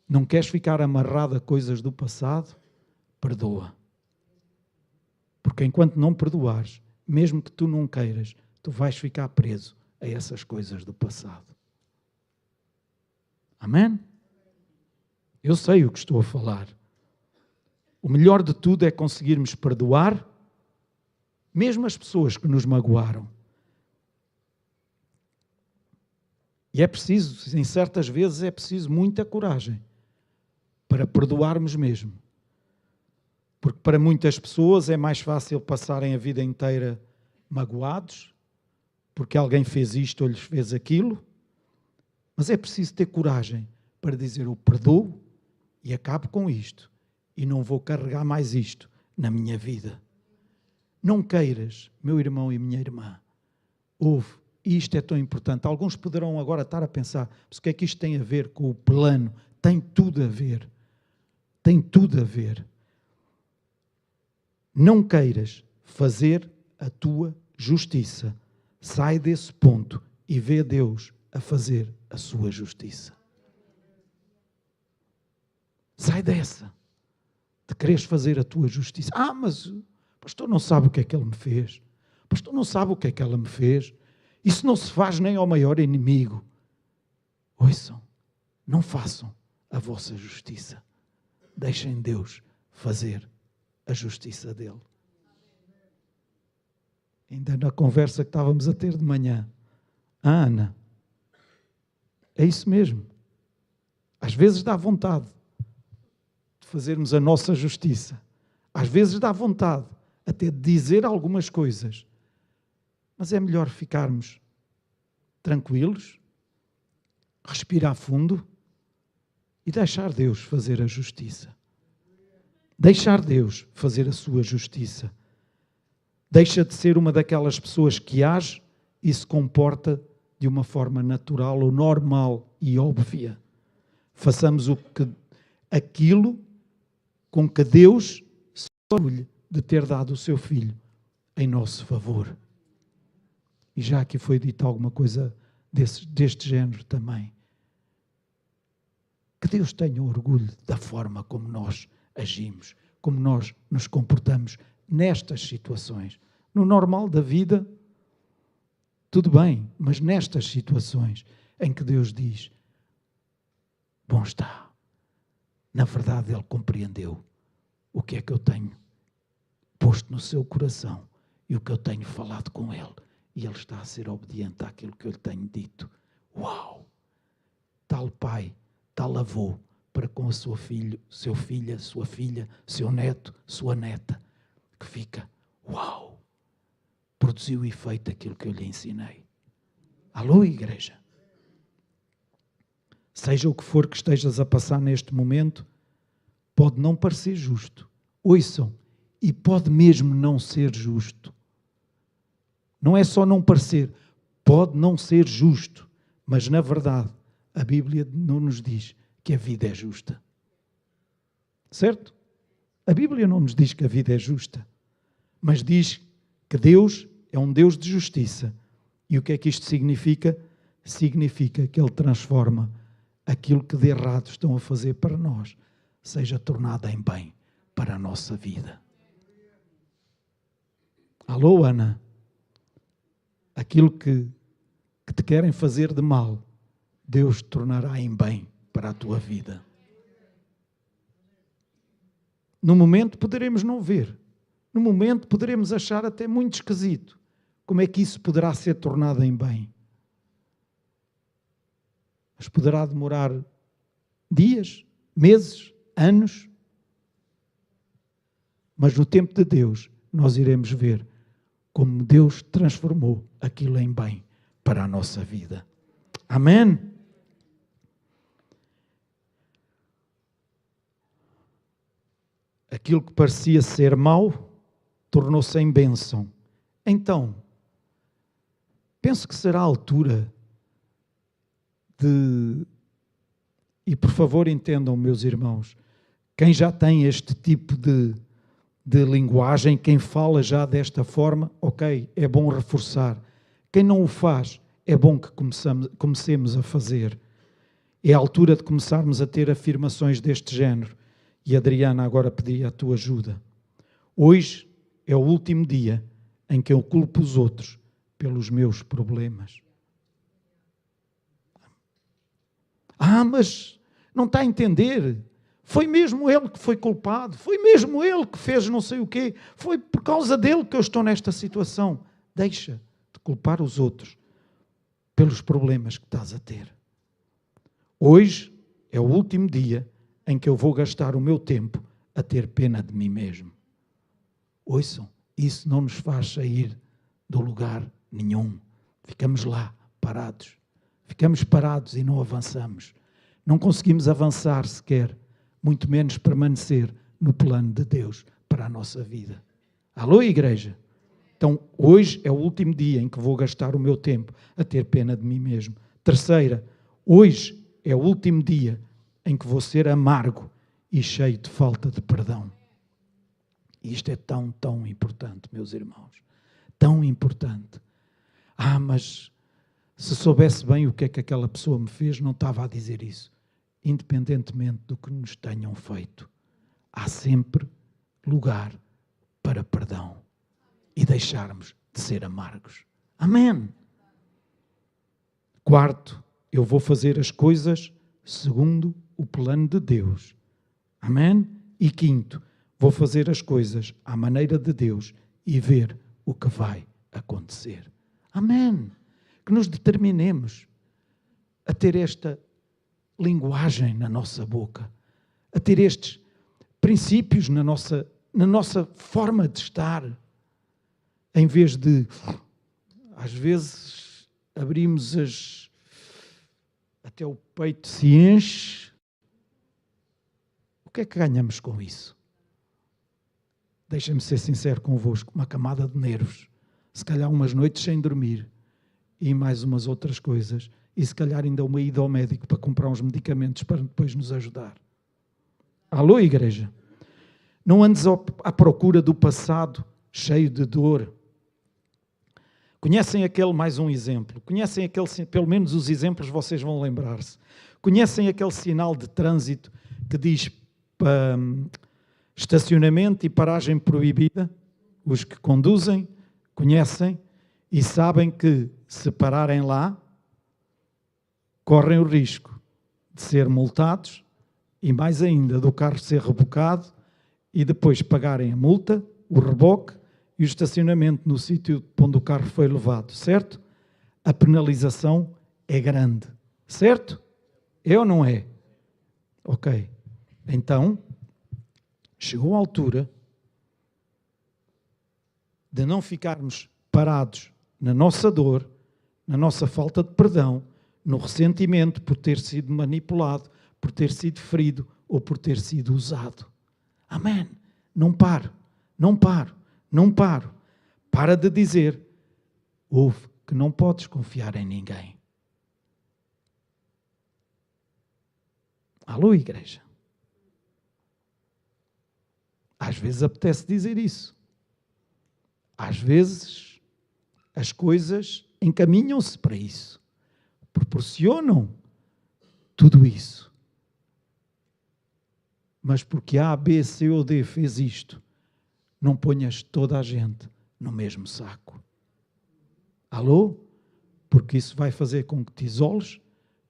Não queres ficar amarrado a coisas do passado? Perdoa. Porque enquanto não perdoares, mesmo que tu não queiras, tu vais ficar preso a essas coisas do passado. Amém? Eu sei o que estou a falar. O melhor de tudo é conseguirmos perdoar mesmo as pessoas que nos magoaram. E é preciso, em certas vezes, é preciso muita coragem para perdoarmos mesmo. Porque para muitas pessoas é mais fácil passarem a vida inteira magoados, porque alguém fez isto ou lhes fez aquilo, mas é preciso ter coragem para dizer eu perdoo e acabo com isto e não vou carregar mais isto na minha vida. Não queiras, meu irmão e minha irmã, ouve, e isto é tão importante. Alguns poderão agora estar a pensar, mas o que é que isto tem a ver com o plano? Tem tudo a ver. Tem tudo a ver. Não queiras fazer a tua justiça. Sai desse ponto e vê Deus a fazer a sua justiça. Sai dessa, de quereres fazer a tua justiça. Mas o pastor não sabe o que é que ele me fez. O pastor não sabe o que é que ela me fez. Isso não se faz nem ao maior inimigo. Ouçam, não façam a vossa justiça. Deixem Deus fazer a justiça dele. Ainda na conversa que estávamos a ter de manhã, Ana, é isso mesmo. Às vezes dá vontade de fazermos a nossa justiça. Às vezes dá vontade até de dizer algumas coisas. Mas é melhor ficarmos tranquilos, respirar fundo e deixar Deus fazer a justiça. Deixar Deus fazer a sua justiça. Deixa de ser uma daquelas pessoas que age e se comporta de uma forma natural ou normal e óbvia. Façamos aquilo com que Deus se orgulhe de ter dado o seu Filho em nosso favor. E já aqui foi dito alguma coisa deste género também. Que Deus tenha orgulho da forma como nós agimos, como nós nos comportamos nestas situações. No normal da vida, tudo bem, mas nestas situações em que Deus diz, bom está, na verdade Ele compreendeu o que é que eu tenho posto no seu coração e o que eu tenho falado com Ele. E Ele está a ser obediente àquilo que eu lhe tenho dito. Uau! Tal pai, tal avô, para com seu filho, sua filha, seu neto, sua neta, que fica, uau! Produziu efeito aquilo que eu lhe ensinei. Alô, igreja? Seja o que for que estejas a passar neste momento, pode não parecer justo. Ouçam, e pode mesmo não ser justo. Não é só não parecer, pode não ser justo, mas na verdade a Bíblia não nos diz que a vida é justa. Certo? A Bíblia não nos diz que a vida é justa, mas diz que Deus é um Deus de justiça. E o que é que isto significa? Significa que Ele transforma aquilo que de errado estão a fazer para nós, seja tornado em bem para a nossa vida. Alô, Ana? Aquilo que te querem fazer de mal, Deus tornará em bem para a tua vida. No momento poderemos não ver. No momento poderemos achar até muito esquisito. Como é que isso poderá ser tornado em bem? Mas poderá demorar dias, meses, anos. Mas no tempo de Deus, nós iremos ver como Deus transformou aquilo em bem para a nossa vida. Amém? Aquilo que parecia ser mau, tornou-se em bênção. Então, penso que será a altura e por favor entendam, meus irmãos, quem já tem este tipo de linguagem, quem fala já desta forma, ok, é bom reforçar. Quem não o faz, é bom que comecemos a fazer. É a altura de começarmos a ter afirmações deste género. E Adriana, agora pedi a tua ajuda. Hoje é o último dia em que eu culpo os outros pelos meus problemas. Mas não está a entender. Foi mesmo ele que foi culpado. Foi mesmo ele que fez não sei o quê. Foi por causa dele que eu estou nesta situação. Deixa de culpar os outros pelos problemas que estás a ter. Hoje é o último dia em que eu vou gastar o meu tempo a ter pena de mim mesmo. Ouçam, isso não nos faz sair do lugar nenhum. Ficamos lá, parados. Ficamos parados e não avançamos. Não conseguimos avançar sequer, muito menos permanecer no plano de Deus para a nossa vida. Alô, igreja? Então, hoje é o último dia em que vou gastar o meu tempo a ter pena de mim mesmo. Terceira, hoje é o último dia em que vou ser amargo e cheio de falta de perdão. E isto é tão, tão importante, meus irmãos. Tão importante. Mas se soubesse bem o que é que aquela pessoa me fez, não estava a dizer isso. Independentemente do que nos tenham feito, há sempre lugar para perdão e deixarmos de ser amargos. Amém. Quarto, eu vou fazer as coisas segundo o plano de Deus. Amém? E quinto, vou fazer as coisas à maneira de Deus e ver o que vai acontecer. Amém. Que nos determinemos a ter esta linguagem na nossa boca, a ter estes princípios na nossa forma de estar, em vez de, às vezes, abrimos até o peito se enche. O que é que ganhamos com isso? Deixem-me ser sincero convosco, uma camada de nervos, se calhar umas noites sem dormir e mais umas outras coisas, e se calhar ainda uma ida ao médico para comprar uns medicamentos para depois nos ajudar. Alô, igreja? Não andes à procura do passado cheio de dor. Conhecem mais um exemplo, conhecem aquele, pelo menos os exemplos vocês vão lembrar-se. Conhecem aquele sinal de trânsito que diz estacionamento e paragem proibida? Os que conduzem conhecem e sabem que se pararem lá, correm o risco de ser multados e mais ainda do carro ser rebocado e depois pagarem a multa, o reboque e o estacionamento no sítio onde o carro foi levado, certo? A penalização é grande, certo? É ou não é? Ok. Então, chegou a altura de não ficarmos parados na nossa dor, na nossa falta de perdão, no ressentimento por ter sido manipulado, por ter sido ferido ou por ter sido usado. Amém. Não paro, não paro, não paro. Para de dizer, ouve, que não podes confiar em ninguém. Alô, igreja? Às vezes apetece dizer isso. Às vezes as coisas encaminham-se para isso. Proporcionam tudo isso. Mas porque A, B, C ou D fez isto, não ponhas toda a gente no mesmo saco. Alô? Porque isso vai fazer com que te isoles,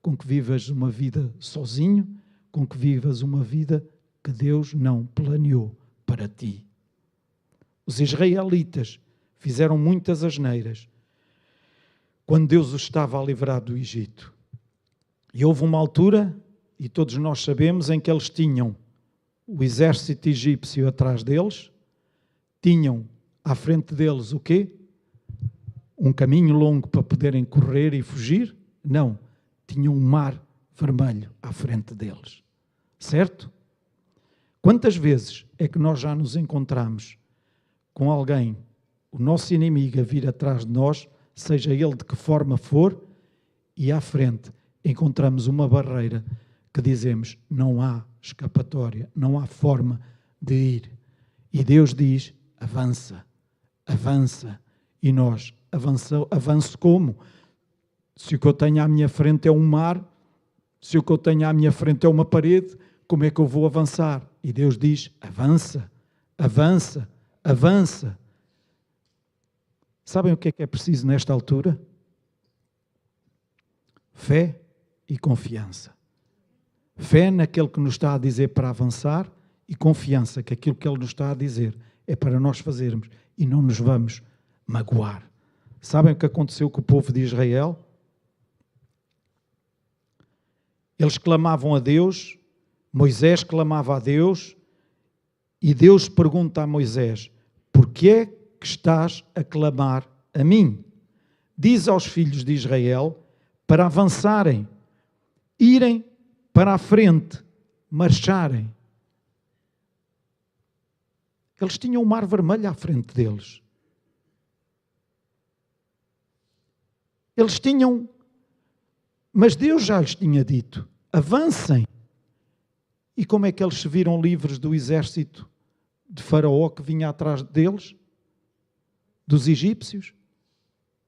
com que vivas uma vida sozinho, com que vivas uma vida que Deus não planeou para ti. Os israelitas fizeram muitas asneiras quando Deus os estava a livrar do Egito. E houve uma altura, e todos nós sabemos, em que eles tinham o exército egípcio atrás deles, tinham à frente deles o quê? Um caminho longo para poderem correr e fugir? Não, tinham um mar vermelho à frente deles. Certo? Quantas vezes é que nós já nos encontramos com alguém, o nosso inimigo, a vir atrás de nós, seja ele de que forma for, e à frente encontramos uma barreira que dizemos, não há escapatória, não há forma de ir. E Deus diz, avança, avança. E nós, avanço como? Se o que eu tenho à minha frente é um mar, se o que eu tenho à minha frente é uma parede, como é que eu vou avançar? E Deus diz, avança, avança, avança. Sabem o que é preciso nesta altura? Fé e confiança. Fé naquele que nos está a dizer para avançar e confiança que aquilo que Ele nos está a dizer é para nós fazermos e não nos vamos magoar. Sabem o que aconteceu com o povo de Israel? Eles clamavam a Deus, Moisés clamava a Deus e Deus pergunta a Moisés, porquê é que estás a clamar a mim? Diz aos filhos de Israel para avançarem, irem para a frente, marcharem. Eles tinham o mar vermelho à frente deles. Eles tinham, mas Deus já lhes tinha dito, avancem. E como é que eles se viram livres do exército de Faraó que vinha atrás deles? Dos egípcios?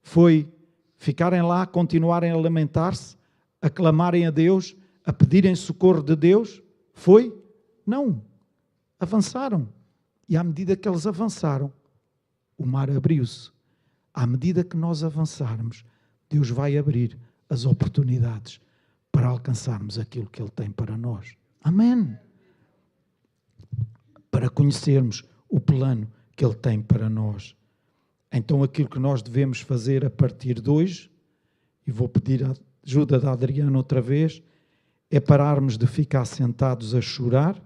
Foi ficarem lá, continuarem a lamentar-se, a clamarem a Deus, a pedirem socorro de Deus? Foi? Não. Avançaram. E à medida que eles avançaram, o mar abriu-se. À medida que nós avançarmos, Deus vai abrir as oportunidades para alcançarmos aquilo que Ele tem para nós. Amém. Para conhecermos o plano que Ele tem para nós. Então aquilo que nós devemos fazer a partir de hoje, e vou pedir a ajuda da Adriana outra vez, é pararmos de ficar sentados a chorar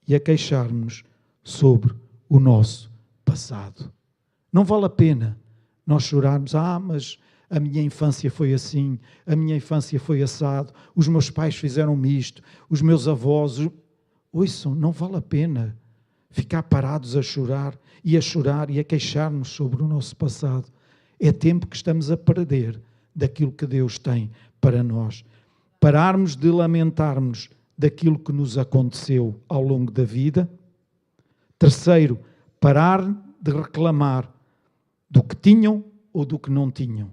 e a queixarmos sobre o nosso passado. Não vale a pena nós chorarmos, mas a minha infância foi assim, a minha infância foi assado, os meus pais fizeram-me isto, os meus avós... Ouçam, não vale a pena ficar parados a chorar e a queixar-nos sobre o nosso passado. É tempo que estamos a perder daquilo que Deus tem para nós. Pararmos de lamentarmos daquilo que nos aconteceu ao longo da vida. Terceiro, parar de reclamar do que tinham ou do que não tinham.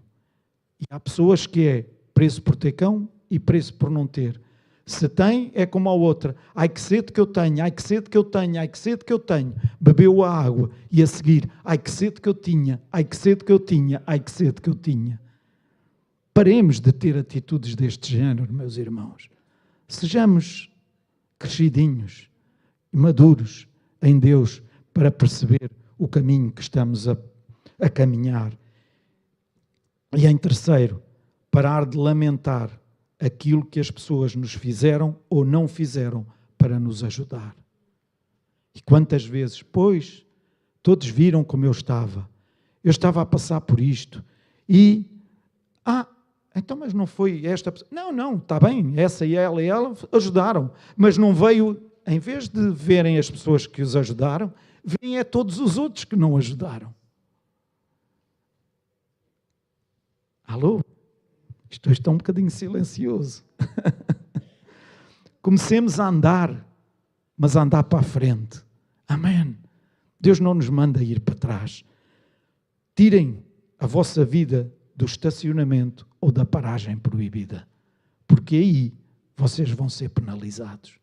E há pessoas que é preço por ter cão e preço por não ter. Se tem, é como a outra. Ai que sede que eu tenho, ai que sede que eu tenho, ai que sede que eu tenho. Bebeu a água e a seguir, ai que sede que eu tinha, ai que sede que eu tinha, ai que sede que eu tinha. Paremos de ter atitudes deste género, meus irmãos. Sejamos crescidinhos e maduros em Deus para perceber o caminho que estamos a caminhar. E em terceiro, parar de lamentar aquilo que as pessoas nos fizeram ou não fizeram para nos ajudar. E quantas vezes, pois, todos viram como eu estava a passar por isto, e, então mas não foi esta pessoa, não, está bem, essa e ela ajudaram, mas não veio, em vez de verem as pessoas que os ajudaram, veem todos os outros que não ajudaram. Alô? Isto está um bocadinho silencioso. Comecemos a andar, mas a andar para a frente. Amém. Deus não nos manda ir para trás. Tirem a vossa vida do estacionamento ou da paragem proibida, porque aí vocês vão ser penalizados.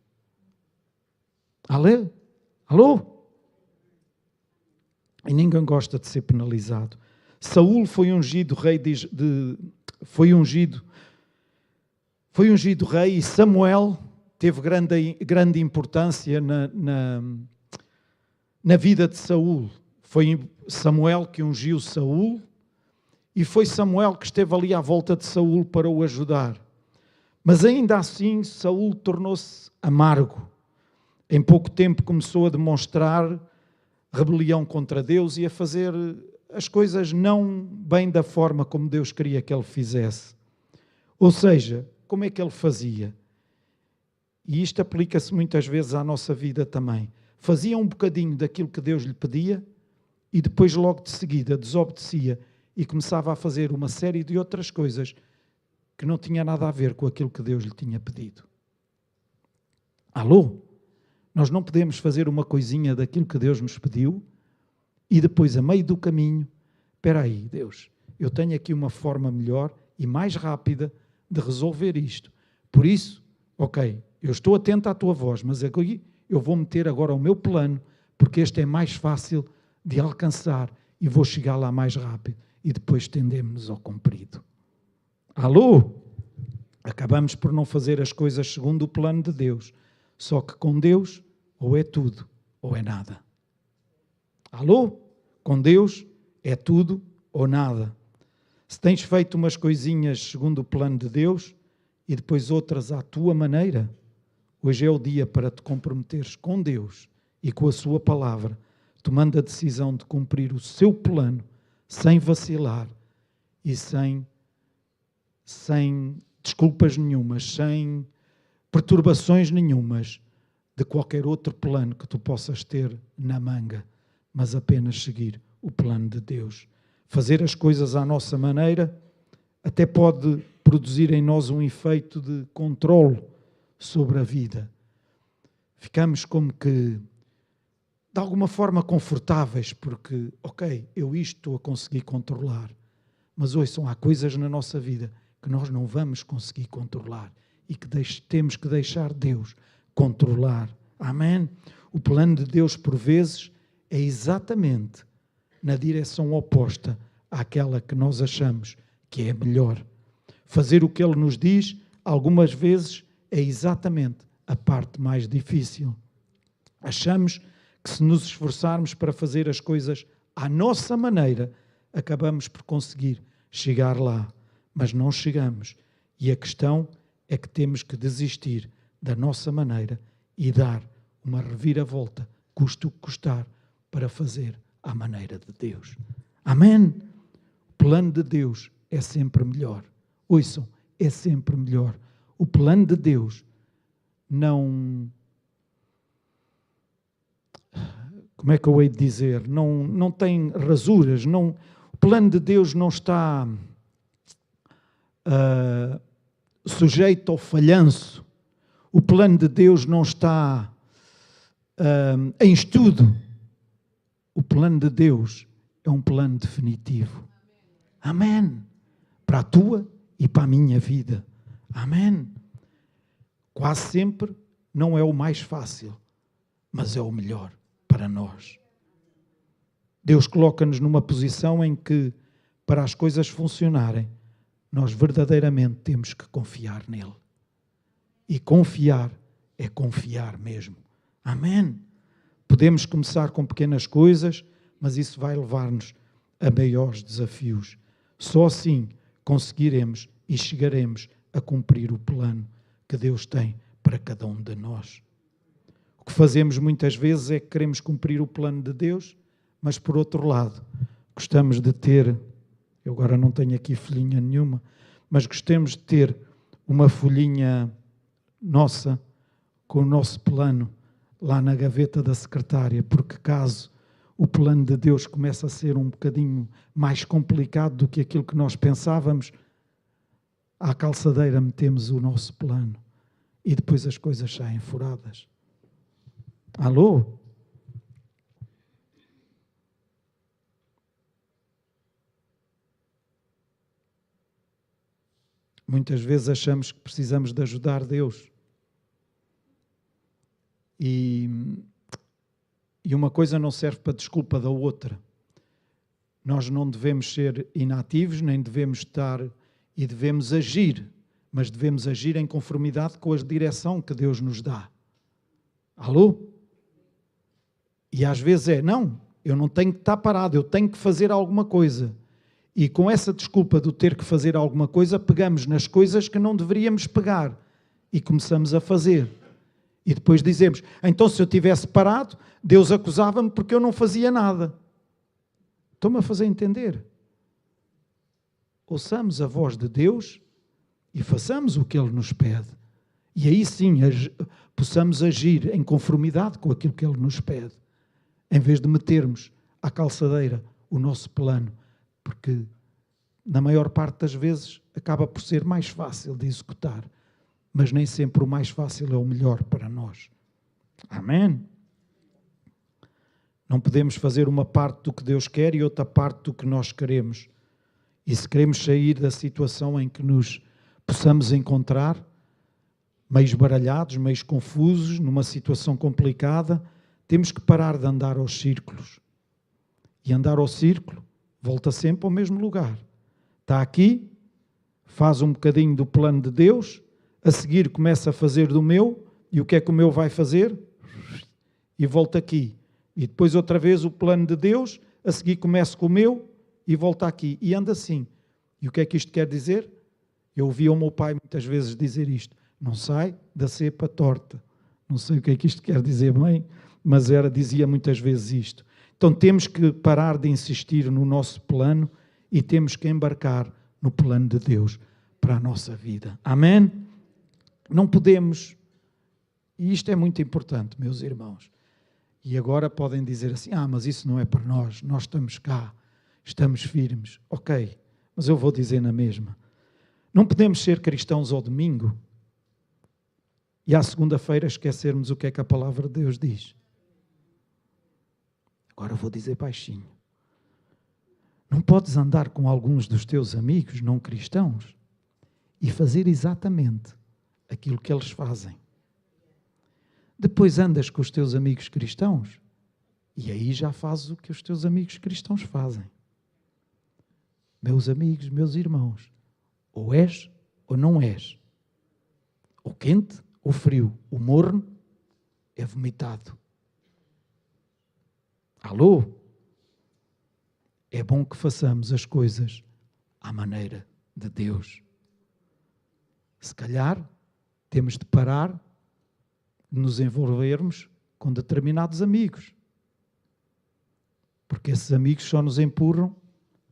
Alô? Alô? E ninguém gosta de ser penalizado. Saúl foi ungido rei foi ungido rei, e Samuel teve grande importância na vida de Saúl. Foi Samuel que ungiu Saúl e foi Samuel que esteve ali à volta de Saúl para o ajudar. Mas ainda assim Saúl tornou-se amargo. Em pouco tempo começou a demonstrar rebelião contra Deus e a fazer as coisas não bem da forma como Deus queria que ele fizesse. Ou seja, como é que ele fazia? E isto aplica-se muitas vezes à nossa vida também. Fazia um bocadinho daquilo que Deus lhe pedia e depois logo de seguida desobedecia e começava a fazer uma série de outras coisas que não tinha nada a ver com aquilo que Deus lhe tinha pedido. Alô? Nós não podemos fazer uma coisinha daquilo que Deus nos pediu e depois, a meio do caminho, espera aí, Deus, eu tenho aqui uma forma melhor e mais rápida de resolver isto. Por isso, ok, eu estou atento à tua voz, mas aqui eu vou meter agora o meu plano, porque este é mais fácil de alcançar e vou chegar lá mais rápido. E depois estendemos-nos ao comprido. Alô? Acabamos por não fazer as coisas segundo o plano de Deus. Só que com Deus, ou é tudo, ou é nada. Alô? Com Deus é tudo ou nada. Se tens feito umas coisinhas segundo o plano de Deus e depois outras à tua maneira, hoje é o dia para te comprometeres com Deus e com a sua palavra, tomando a decisão de cumprir o seu plano sem vacilar e sem desculpas nenhumas, sem perturbações nenhumas de qualquer outro plano que tu possas ter na manga, mas apenas seguir o plano de Deus. Fazer as coisas à nossa maneira até pode produzir em nós um efeito de controle sobre a vida. Ficamos como que, de alguma forma, confortáveis, porque, ok, eu isto estou a conseguir controlar, mas ouçam, há coisas na nossa vida que nós não vamos conseguir controlar e que temos que deixar Deus controlar. Amém? O plano de Deus, por vezes, é exatamente na direção oposta àquela que nós achamos que é melhor. Fazer o que Ele nos diz, algumas vezes, é exatamente a parte mais difícil. Achamos que se nos esforçarmos para fazer as coisas à nossa maneira, acabamos por conseguir chegar lá, mas não chegamos. E a questão é que temos que desistir da nossa maneira e dar uma reviravolta, custe o que custar, para fazer à maneira de Deus. Amém? O plano de Deus é sempre melhor. Ouçam, é sempre melhor. O plano de Deus não... Como é que eu hei de dizer? Não tem rasuras. Não, o plano de Deus não está sujeito ao falhanço. O plano de Deus não está em estudo. O plano de Deus é um plano definitivo. Amém. Para a tua e para a minha vida. Amém. Quase sempre não é o mais fácil, mas é o melhor para nós. Deus coloca-nos numa posição em que, para as coisas funcionarem, nós verdadeiramente temos que confiar nele. E confiar é confiar mesmo. Amém? Podemos começar com pequenas coisas, mas isso vai levar-nos a maiores desafios. Só assim conseguiremos e chegaremos a cumprir o plano que Deus tem para cada um de nós. O que fazemos muitas vezes é que queremos cumprir o plano de Deus, mas por outro lado, gostamos de ter, eu agora não tenho aqui folhinha nenhuma, mas gostamos de ter uma folhinha nossa, com o nosso plano, lá na gaveta da secretária, porque caso o plano de Deus comece a ser um bocadinho mais complicado do que aquilo que nós pensávamos, à calçadeira metemos o nosso plano e depois as coisas saem furadas. Alô? Muitas vezes achamos que precisamos de ajudar Deus. E uma coisa não serve para desculpa da outra. Nós não devemos ser inativos, nem devemos estar, e devemos agir, mas devemos agir em conformidade com a direção que Deus nos dá. Alô? E às vezes não, eu não tenho que estar parado, eu tenho que fazer alguma coisa. E com essa desculpa de ter que fazer alguma coisa, pegamos nas coisas que não deveríamos pegar e começamos a fazer. E depois dizemos, então se eu tivesse parado, Deus acusava-me porque eu não fazia nada. Estão-me a fazer entender? Ouçamos a voz de Deus e façamos o que Ele nos pede. E aí sim possamos agir em conformidade com aquilo que Ele nos pede. Em vez de metermos à calçadeira o nosso plano, porque na maior parte das vezes acaba por ser mais fácil de executar, mas nem sempre o mais fácil é o melhor para nós. Amém? Não podemos fazer uma parte do que Deus quer e outra parte do que nós queremos. E se queremos sair da situação em que nos possamos encontrar, meio baralhados, meio confusos, numa situação complicada, temos que parar de andar aos círculos. E andar ao círculo volta sempre ao mesmo lugar. Está aqui, faz um bocadinho do plano de Deus, a seguir começa a fazer do meu, e o que é que o meu vai fazer? E volta aqui. E depois outra vez o plano de Deus, a seguir começa com o meu, e volta aqui. E anda assim. E o que é que isto quer dizer? Eu ouvi o meu pai muitas vezes dizer isto. Não sai da cepa torta. Não sei o que é que isto quer dizer bem, mas dizia muitas vezes isto. Então temos que parar de insistir no nosso plano e temos que embarcar no plano de Deus para a nossa vida. Amém? Não podemos, e isto é muito importante, meus irmãos, e agora podem dizer assim, mas isso não é para nós estamos cá, estamos firmes. Ok, mas eu vou dizer na mesma. Não podemos ser cristãos ao domingo e à segunda-feira esquecermos o que é que a palavra de Deus diz. Agora vou dizer baixinho. Não podes andar com alguns dos teus amigos não cristãos e fazer exatamente aquilo que eles fazem. Depois andas com os teus amigos cristãos e aí já fazes o que os teus amigos cristãos fazem. Meus amigos, meus irmãos, ou és ou não és. O quente ou frio, o morno é vomitado. Alô? É bom que façamos as coisas à maneira de Deus. Se calhar temos de parar de nos envolvermos com determinados amigos. Porque esses amigos só nos empurram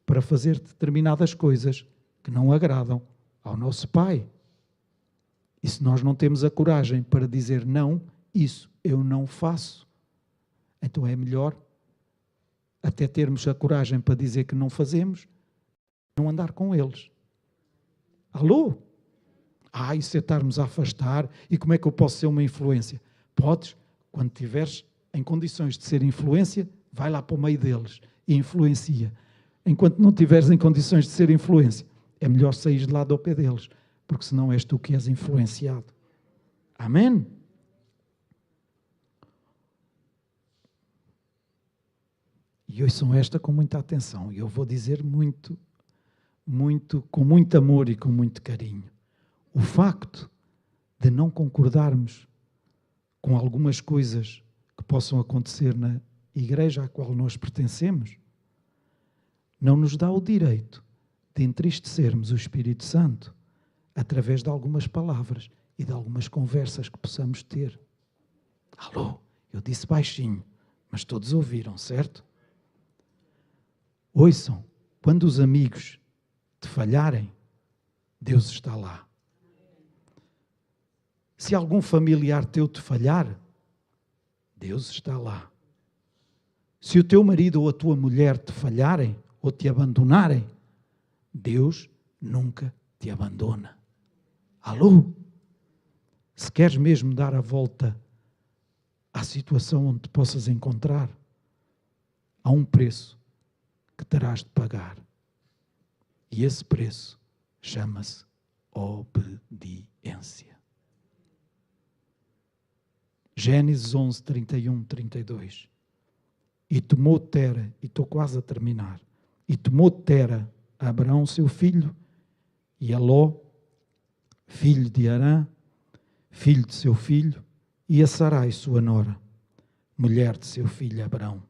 para fazer determinadas coisas que não agradam ao nosso Pai. E se nós não temos a coragem para dizer não, isso eu não faço, então é melhor até termos a coragem para dizer que não fazemos, não andar com eles. Alô? Isso é estarmos a afastar. E como é que eu posso ser uma influência? Podes, quando estiveres em condições de ser influência, vai lá para o meio deles e influencia. Enquanto não estiveres em condições de ser influência, é melhor sair de lá ao pé deles, porque senão és tu que és influenciado. Amém? E ouçam esta com muita atenção. E eu vou dizer com muito amor e com muito carinho. O facto de não concordarmos com algumas coisas que possam acontecer na igreja à qual nós pertencemos, não nos dá o direito de entristecermos o Espírito Santo através de algumas palavras e de algumas conversas que possamos ter. Alô? Eu disse baixinho, mas todos ouviram, certo? Ouçam, quando os amigos te falharem, Deus está lá. Se algum familiar teu te falhar, Deus está lá. Se o teu marido ou a tua mulher te falharem ou te abandonarem, Deus nunca te abandona. Alô? Se queres mesmo dar a volta à situação onde te possas encontrar, há um preço que terás de pagar. E esse preço chama-se obediência. Gênesis 11, 31, 32. E tomou Tera, e estou quase a terminar, e tomou Tera a Abraão, seu filho, e a Ló, filho de Arã, filho de seu filho, e a Sarai, sua nora, mulher de seu filho Abraão.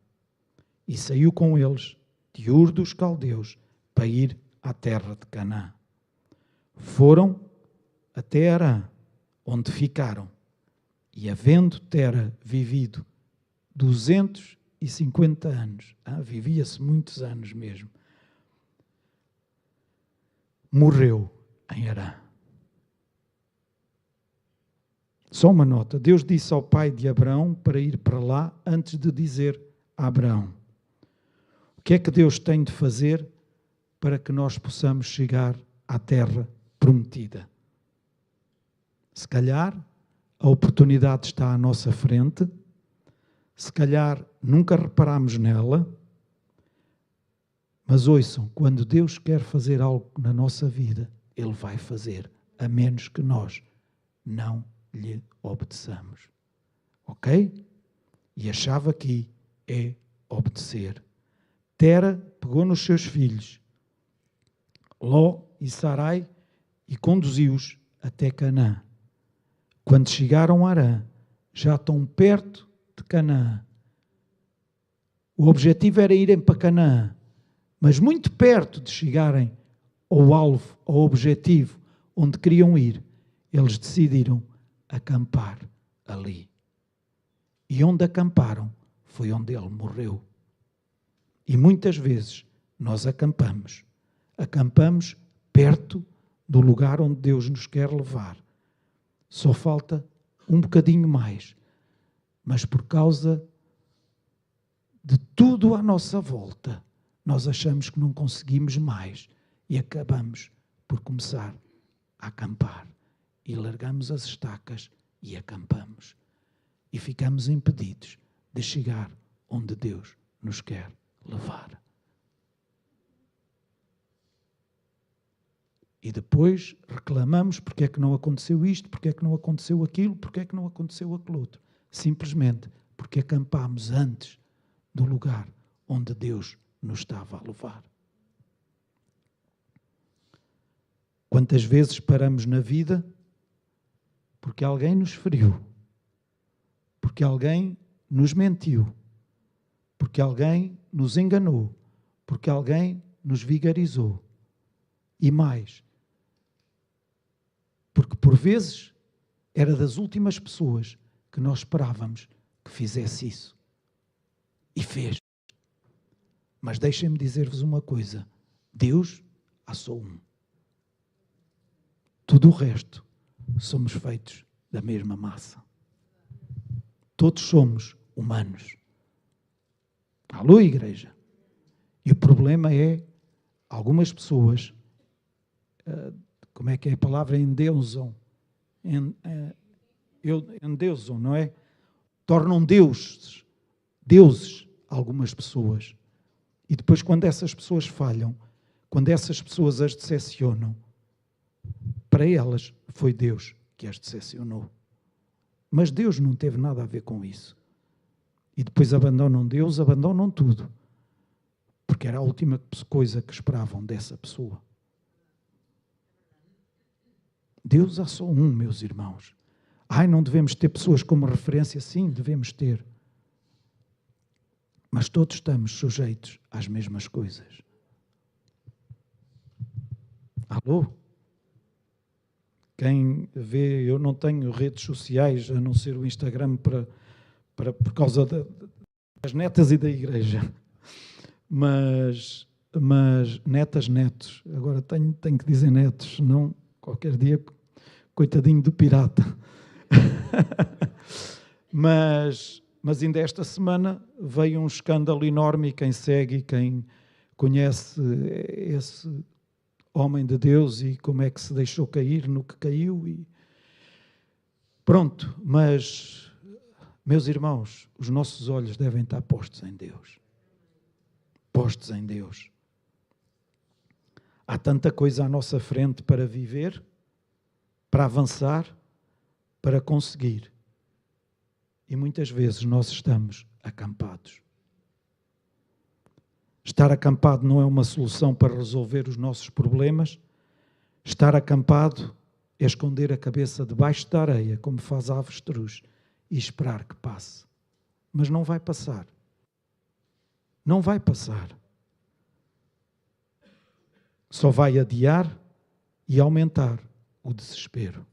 E saiu com eles de Ur dos Caldeus para ir à terra de Canaã. Foram até Arã, onde ficaram. E havendo Tera vivido 250 anos, vivia-se muitos anos mesmo, morreu em Arã. Só uma nota, Deus disse ao pai de Abraão para ir para lá antes de dizer a Abraão: o que é que Deus tem de fazer para que nós possamos chegar à terra prometida? Se calhar a oportunidade está à nossa frente, se calhar nunca reparámos nela, mas ouçam, quando Deus quer fazer algo na nossa vida, Ele vai fazer, a menos que nós não lhe obedeçamos. Ok? E a chave aqui é obedecer. Tera pegou nos seus filhos, Ló e Sarai, e conduziu-os até Canaã. Quando chegaram a Arã, já estão perto de Canaã. O objetivo era irem para Canaã, mas muito perto de chegarem ao alvo, ao objetivo onde queriam ir, eles decidiram acampar ali. E onde acamparam foi onde ele morreu. E muitas vezes nós acampamos perto do lugar onde Deus nos quer levar. Só falta um bocadinho mais, mas por causa de tudo à nossa volta, nós achamos que não conseguimos mais e acabamos por começar a acampar. E largamos as estacas e acampamos. E ficamos impedidos de chegar onde Deus nos quer levar. E depois reclamamos porque é que não aconteceu isto, porque é que não aconteceu aquilo, porque é que não aconteceu aquilo outro. Simplesmente porque acampámos antes do lugar onde Deus nos estava a levar. Quantas vezes paramos na vida porque alguém nos feriu, porque alguém nos mentiu, porque alguém nos enganou, porque alguém nos vigarizou. E mais, porque por vezes era das últimas pessoas que nós esperávamos que fizesse isso. E fez. Mas deixem-me dizer-vos uma coisa. Deus há só um. Tudo o resto somos feitos da mesma massa. Todos somos humanos. Alô, igreja? E o problema é, algumas pessoas, como é que é a palavra? Endeusam, não é? Tornam deuses algumas pessoas. E depois, quando essas pessoas falham, quando essas pessoas as decepcionam, para elas foi Deus que as decepcionou. Mas Deus não teve nada a ver com isso. E depois abandonam Deus, abandonam tudo. Porque era a última coisa que esperavam dessa pessoa. Deus há só um, meus irmãos. Não devemos ter pessoas como referência? Sim, devemos ter. Mas todos estamos sujeitos às mesmas coisas. Alô? Quem vê, eu não tenho redes sociais, a não ser o Instagram por causa das netas e da igreja. Mas netos, agora tenho que dizer netos, senão qualquer dia, coitadinho do pirata. Mas ainda esta semana veio um escândalo enorme e quem segue, quem conhece esse homem de Deus e como é que se deixou cair no que caiu. E pronto, mas, meus irmãos, os nossos olhos devem estar postos em Deus. Postos em Deus. Há tanta coisa à nossa frente para viver, para avançar, para conseguir. E muitas vezes nós estamos acampados. Estar acampado não é uma solução para resolver os nossos problemas. Estar acampado é esconder a cabeça debaixo da areia, como faz a avestruz, e esperar que passe. Mas não vai passar. Não vai passar. Só vai adiar e aumentar o desespero.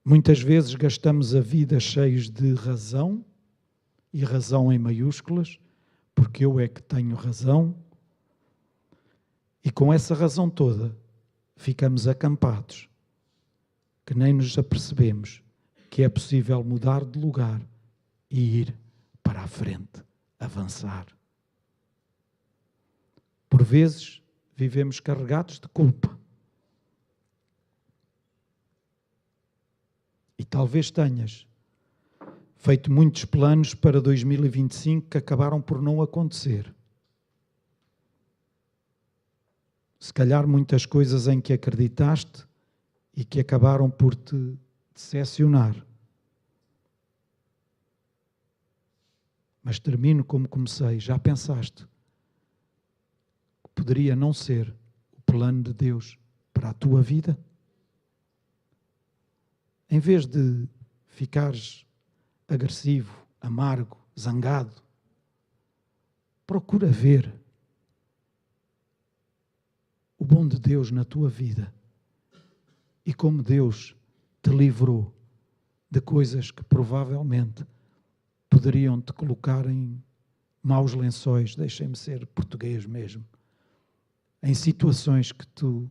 Muitas vezes gastamos a vida cheios de razão, e razão em maiúsculas, porque eu é que tenho razão, e com essa razão toda ficamos acampados, que nem nos apercebemos que é possível mudar de lugar e ir para a frente, avançar. Por vezes vivemos carregados de culpa. E talvez tenhas feito muitos planos para 2025 que acabaram por não acontecer. Se calhar muitas coisas em que acreditaste e que acabaram por te decepcionar. Mas termino como comecei. Já pensaste que poderia não ser o plano de Deus para a tua vida? Em vez de ficares agressivo, amargo, zangado, procura ver o bom de Deus na tua vida e como Deus te livrou de coisas que provavelmente poderiam te colocar em maus lençóis, deixem-me ser português mesmo, em situações que tu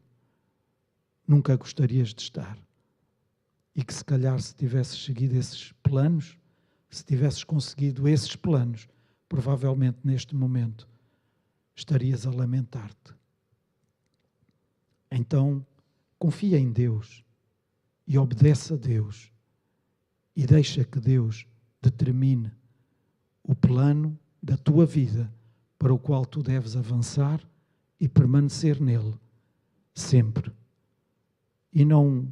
nunca gostarias de estar. E que se calhar se tivesses seguido esses planos, se tivesses conseguido esses planos, provavelmente neste momento estarias a lamentar-te. Então, confia em Deus e obedece a Deus e deixa que Deus determine o plano da tua vida para o qual tu deves avançar e permanecer nele sempre. E não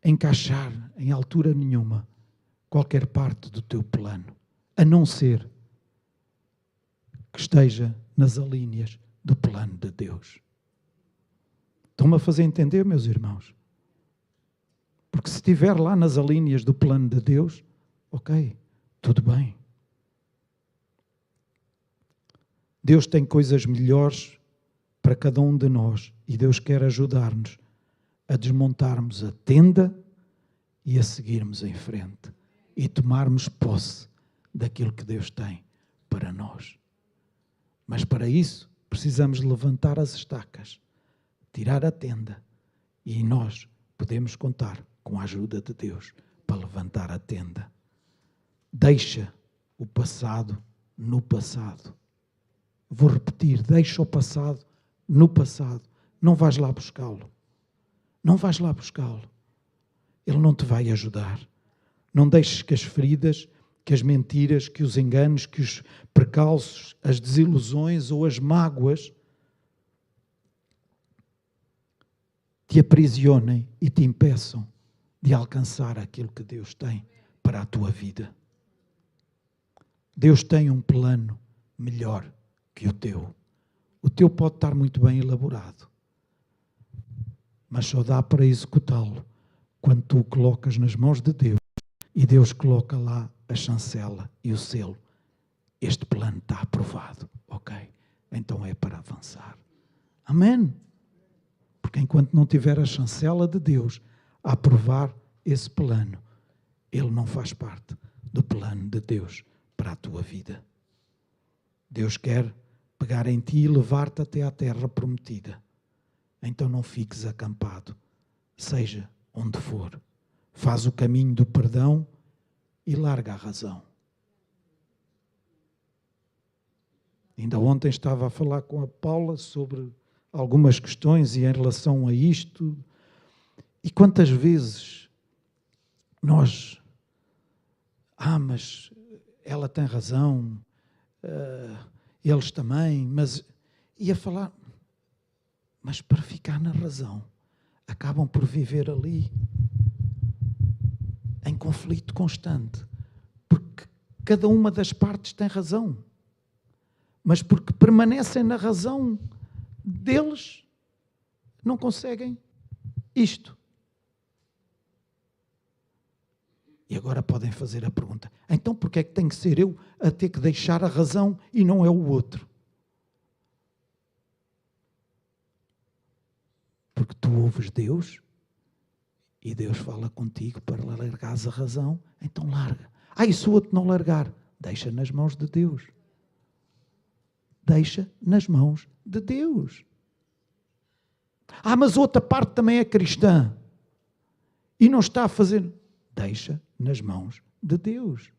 encaixar em altura nenhuma qualquer parte do teu plano, a não ser que esteja nas alíneas do plano de Deus. Estão-me a fazer entender, meus irmãos? Porque se estiver lá nas alíneas do plano de Deus, ok, tudo bem. Deus tem coisas melhores para cada um de nós e Deus quer ajudar-nos a desmontarmos a tenda e a seguirmos em frente e tomarmos posse daquilo que Deus tem para nós. Mas para isso precisamos levantar as estacas, tirar a tenda e nós podemos contar com a ajuda de Deus para levantar a tenda. Deixa o passado no passado. Vou repetir, deixa o passado no passado. Não vais lá buscá-lo. Não vais lá buscá-lo. Ele não te vai ajudar. Não deixes que as feridas, que as mentiras, que os enganos, que os percalços, as desilusões ou as mágoas te aprisionem e te impeçam de alcançar aquilo que Deus tem para a tua vida. Deus tem um plano melhor que o teu. O teu pode estar muito bem elaborado, mas só dá para executá-lo quando tu o colocas nas mãos de Deus e Deus coloca lá a chancela e o selo. Este plano está aprovado, ok? Então é para avançar. Amém? Porque enquanto não tiver a chancela de Deus a aprovar esse plano, ele não faz parte do plano de Deus para a tua vida. Deus quer pegar em ti e levar-te até à terra prometida. Então não fiques acampado, seja onde for. Faz o caminho do perdão e larga a razão. Ainda ontem estava a falar com a Paula sobre algumas questões e em relação a isto. E quantas vezes nós... mas ela tem razão, eles também, mas... Ia falar... Mas para ficar na razão, acabam por viver ali em conflito constante. Porque cada uma das partes tem razão. Mas porque permanecem na razão deles, não conseguem isto. E agora podem fazer a pergunta, então porquê é que tenho que ser eu a ter que deixar a razão e não é o outro? Porque tu ouves Deus e Deus fala contigo para largares a razão, então larga. E se o outro não largar, deixa nas mãos de Deus. Deixa nas mãos de Deus. Mas outra parte também é cristã e não está a fazer. Deixa nas mãos de Deus.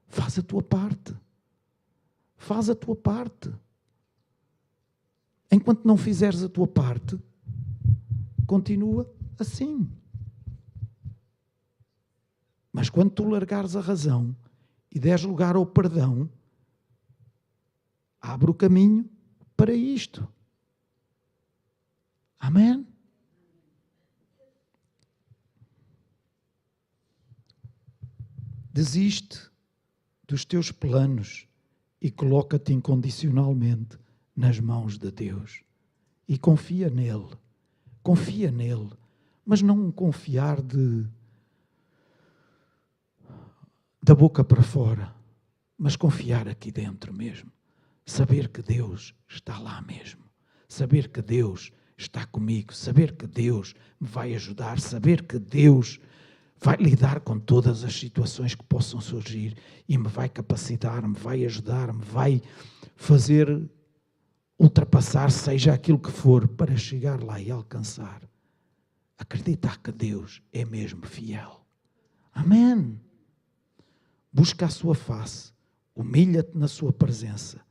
Faz a tua parte. Faz a tua parte. Enquanto não fizeres a tua parte, continua assim. Mas quando tu largares a razão e deres lugar ao perdão, abre o caminho para isto. Amém? Desiste dos teus planos e coloca-te incondicionalmente nas mãos de Deus. E confia nele. Confia nele. Mas não um confiar da boca para fora, mas confiar aqui dentro mesmo. Saber que Deus está lá mesmo. Saber que Deus está comigo. Saber que Deus me vai ajudar. Saber que Deus vai lidar com todas as situações que possam surgir e me vai capacitar, me vai ajudar, me vai fazer ultrapassar, seja aquilo que for, para chegar lá e alcançar. Acreditar que Deus é mesmo fiel. Amém. Busca a sua face, humilha-te na sua presença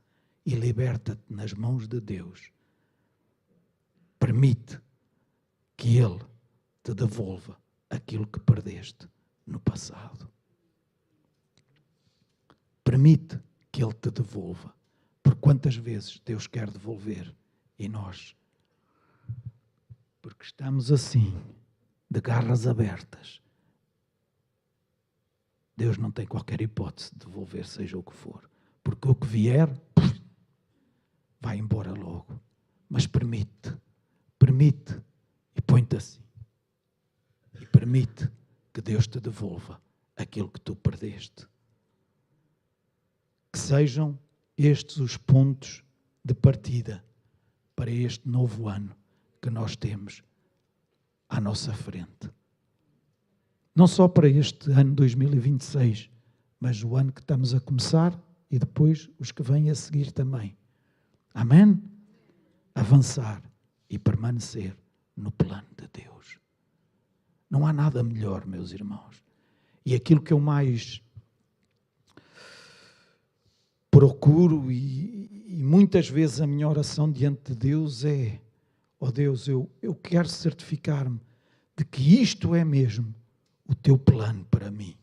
e liberta-te nas mãos de Deus. Permite que Ele te devolva aquilo que perdeste no passado. Permite que Ele te devolva. Por quantas vezes Deus quer devolver e nós? Porque estamos assim, de garras abertas. Deus não tem qualquer hipótese de devolver, seja o que for. Porque o que vier, vai embora logo. Mas permite e põe-te assim. E permite que Deus te devolva aquilo que tu perdeste. Que sejam estes os pontos de partida para este novo ano que nós temos à nossa frente. Não só para este ano 2026, mas o ano que estamos a começar e depois os que vêm a seguir também. Amém? Avançar e permanecer no plano de Deus. Não há nada melhor, meus irmãos. E aquilo que eu mais procuro e muitas vezes a minha oração diante de Deus é: ó Deus, eu quero certificar-me de que isto é mesmo o teu plano para mim,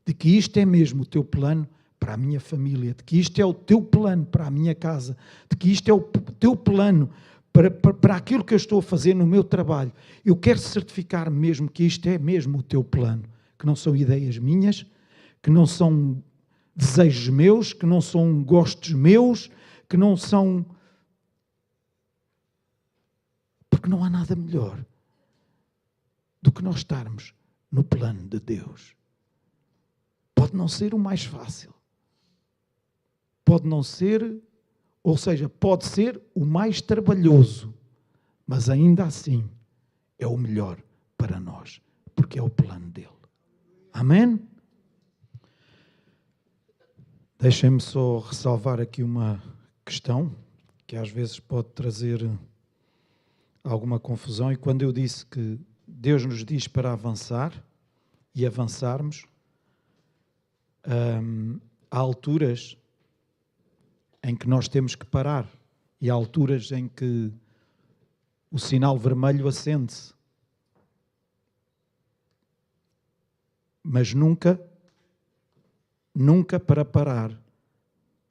de que isto é mesmo o teu plano para a minha família, de que isto é o teu plano para a minha casa, de que isto é o teu plano para aquilo que eu estou a fazer no meu trabalho. Eu quero certificar mesmo que isto é mesmo o teu plano, que não são ideias minhas, que não são desejos meus, que não são gostos meus, que não são... Porque não há nada melhor do que nós estarmos no plano de Deus. Pode não ser o mais fácil. Pode não ser, ou seja, pode ser o mais trabalhoso, mas ainda assim é o melhor para nós, porque é o plano dele. Amém? Deixem-me só ressalvar aqui uma questão que às vezes pode trazer alguma confusão. E quando eu disse que Deus nos diz para avançar e avançarmos, há alturas em que nós temos que parar e há alturas em que o sinal vermelho acende-se. Mas nunca para parar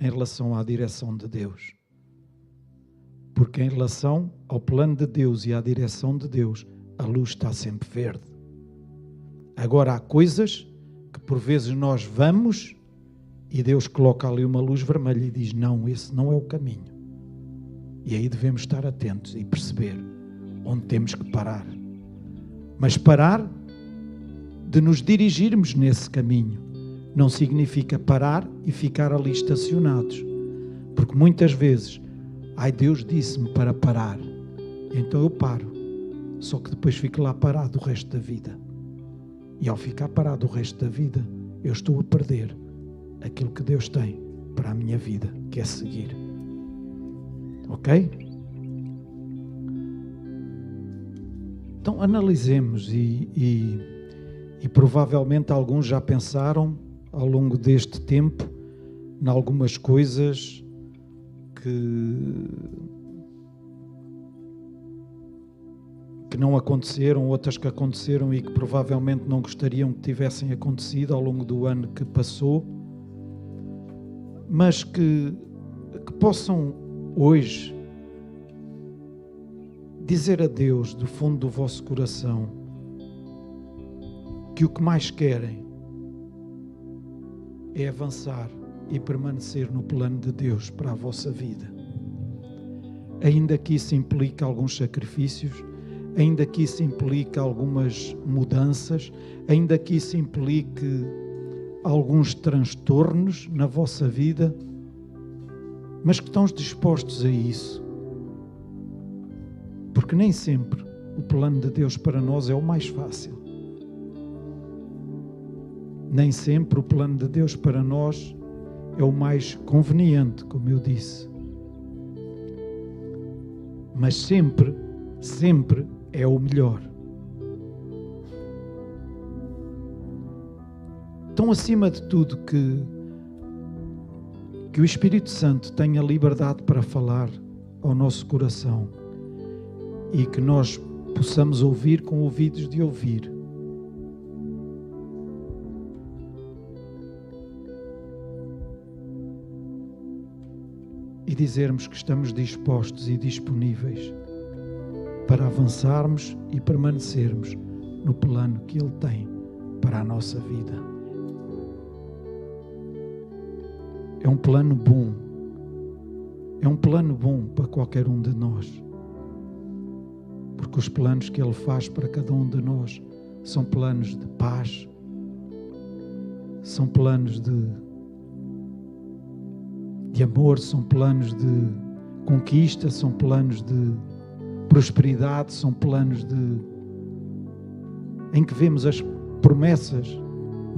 em relação à direção de Deus. Porque em relação ao plano de Deus e à direção de Deus, a luz está sempre verde. Agora há coisas que por vezes nós vamos e Deus coloca ali uma luz vermelha e diz: não, esse não é o caminho. E aí devemos estar atentos e perceber onde temos que parar. Mas parar de nos dirigirmos nesse caminho não significa parar e ficar ali estacionados. Porque muitas vezes, Deus disse-me para parar, então eu paro. Só que depois fico lá parado o resto da vida. E ao ficar parado o resto da vida, eu estou a perder aquilo que Deus tem para a minha vida, que é seguir. Ok? Então analisemos e provavelmente alguns já pensaram ao longo deste tempo em algumas coisas que não aconteceram, outras que aconteceram e que provavelmente não gostariam que tivessem acontecido ao longo do ano que passou, mas que possam hoje dizer a Deus do fundo do vosso coração que o que mais querem é avançar e permanecer no plano de Deus para a vossa vida. Ainda que isso implique alguns sacrifícios, ainda que isso implique algumas mudanças, ainda que isso implique alguns transtornos na vossa vida, mas que estão dispostos a isso. Porque nem sempre o plano de Deus para nós é o mais fácil. Nem sempre o plano de Deus para nós é o mais conveniente, como eu disse. Mas sempre é o melhor. Então, acima de tudo, que o Espírito Santo tenha liberdade para falar ao nosso coração e que nós possamos ouvir com ouvidos de ouvir. E dizermos que estamos dispostos e disponíveis para avançarmos e permanecermos no plano que Ele tem para a nossa vida. É um plano bom. É um plano bom para qualquer um de nós. Porque os planos que Ele faz para cada um de nós são planos de paz, são planos de amor, são planos de conquista, são planos de prosperidade, são planos em que vemos as promessas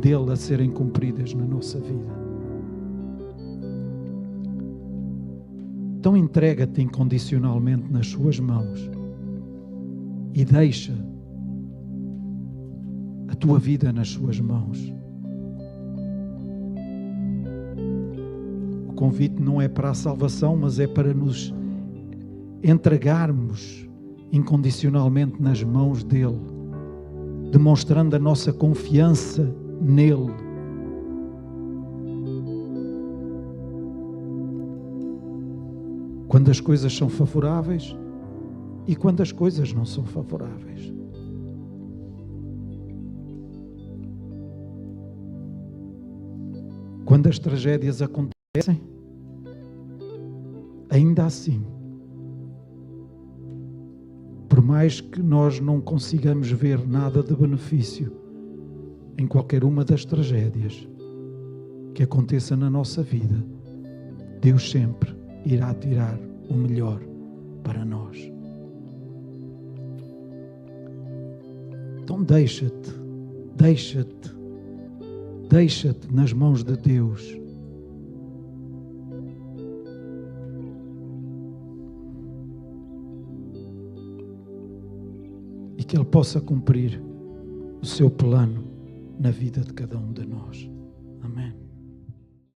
dele a serem cumpridas na nossa vida. Então entrega-te incondicionalmente nas suas mãos e deixa a tua vida nas suas mãos. O convite não é para a salvação, mas é para nos entregarmos incondicionalmente nas mãos dele, demonstrando a nossa confiança nele. Quando as coisas são favoráveis e quando as coisas não são favoráveis. Quando as tragédias acontecem, ainda assim, por mais que nós não consigamos ver nada de benefício em qualquer uma das tragédias que aconteça na nossa vida, Deus sempre irá tirar o melhor para nós. Então deixa-te nas mãos de Deus. E que Ele possa cumprir o seu plano na vida de cada um de nós.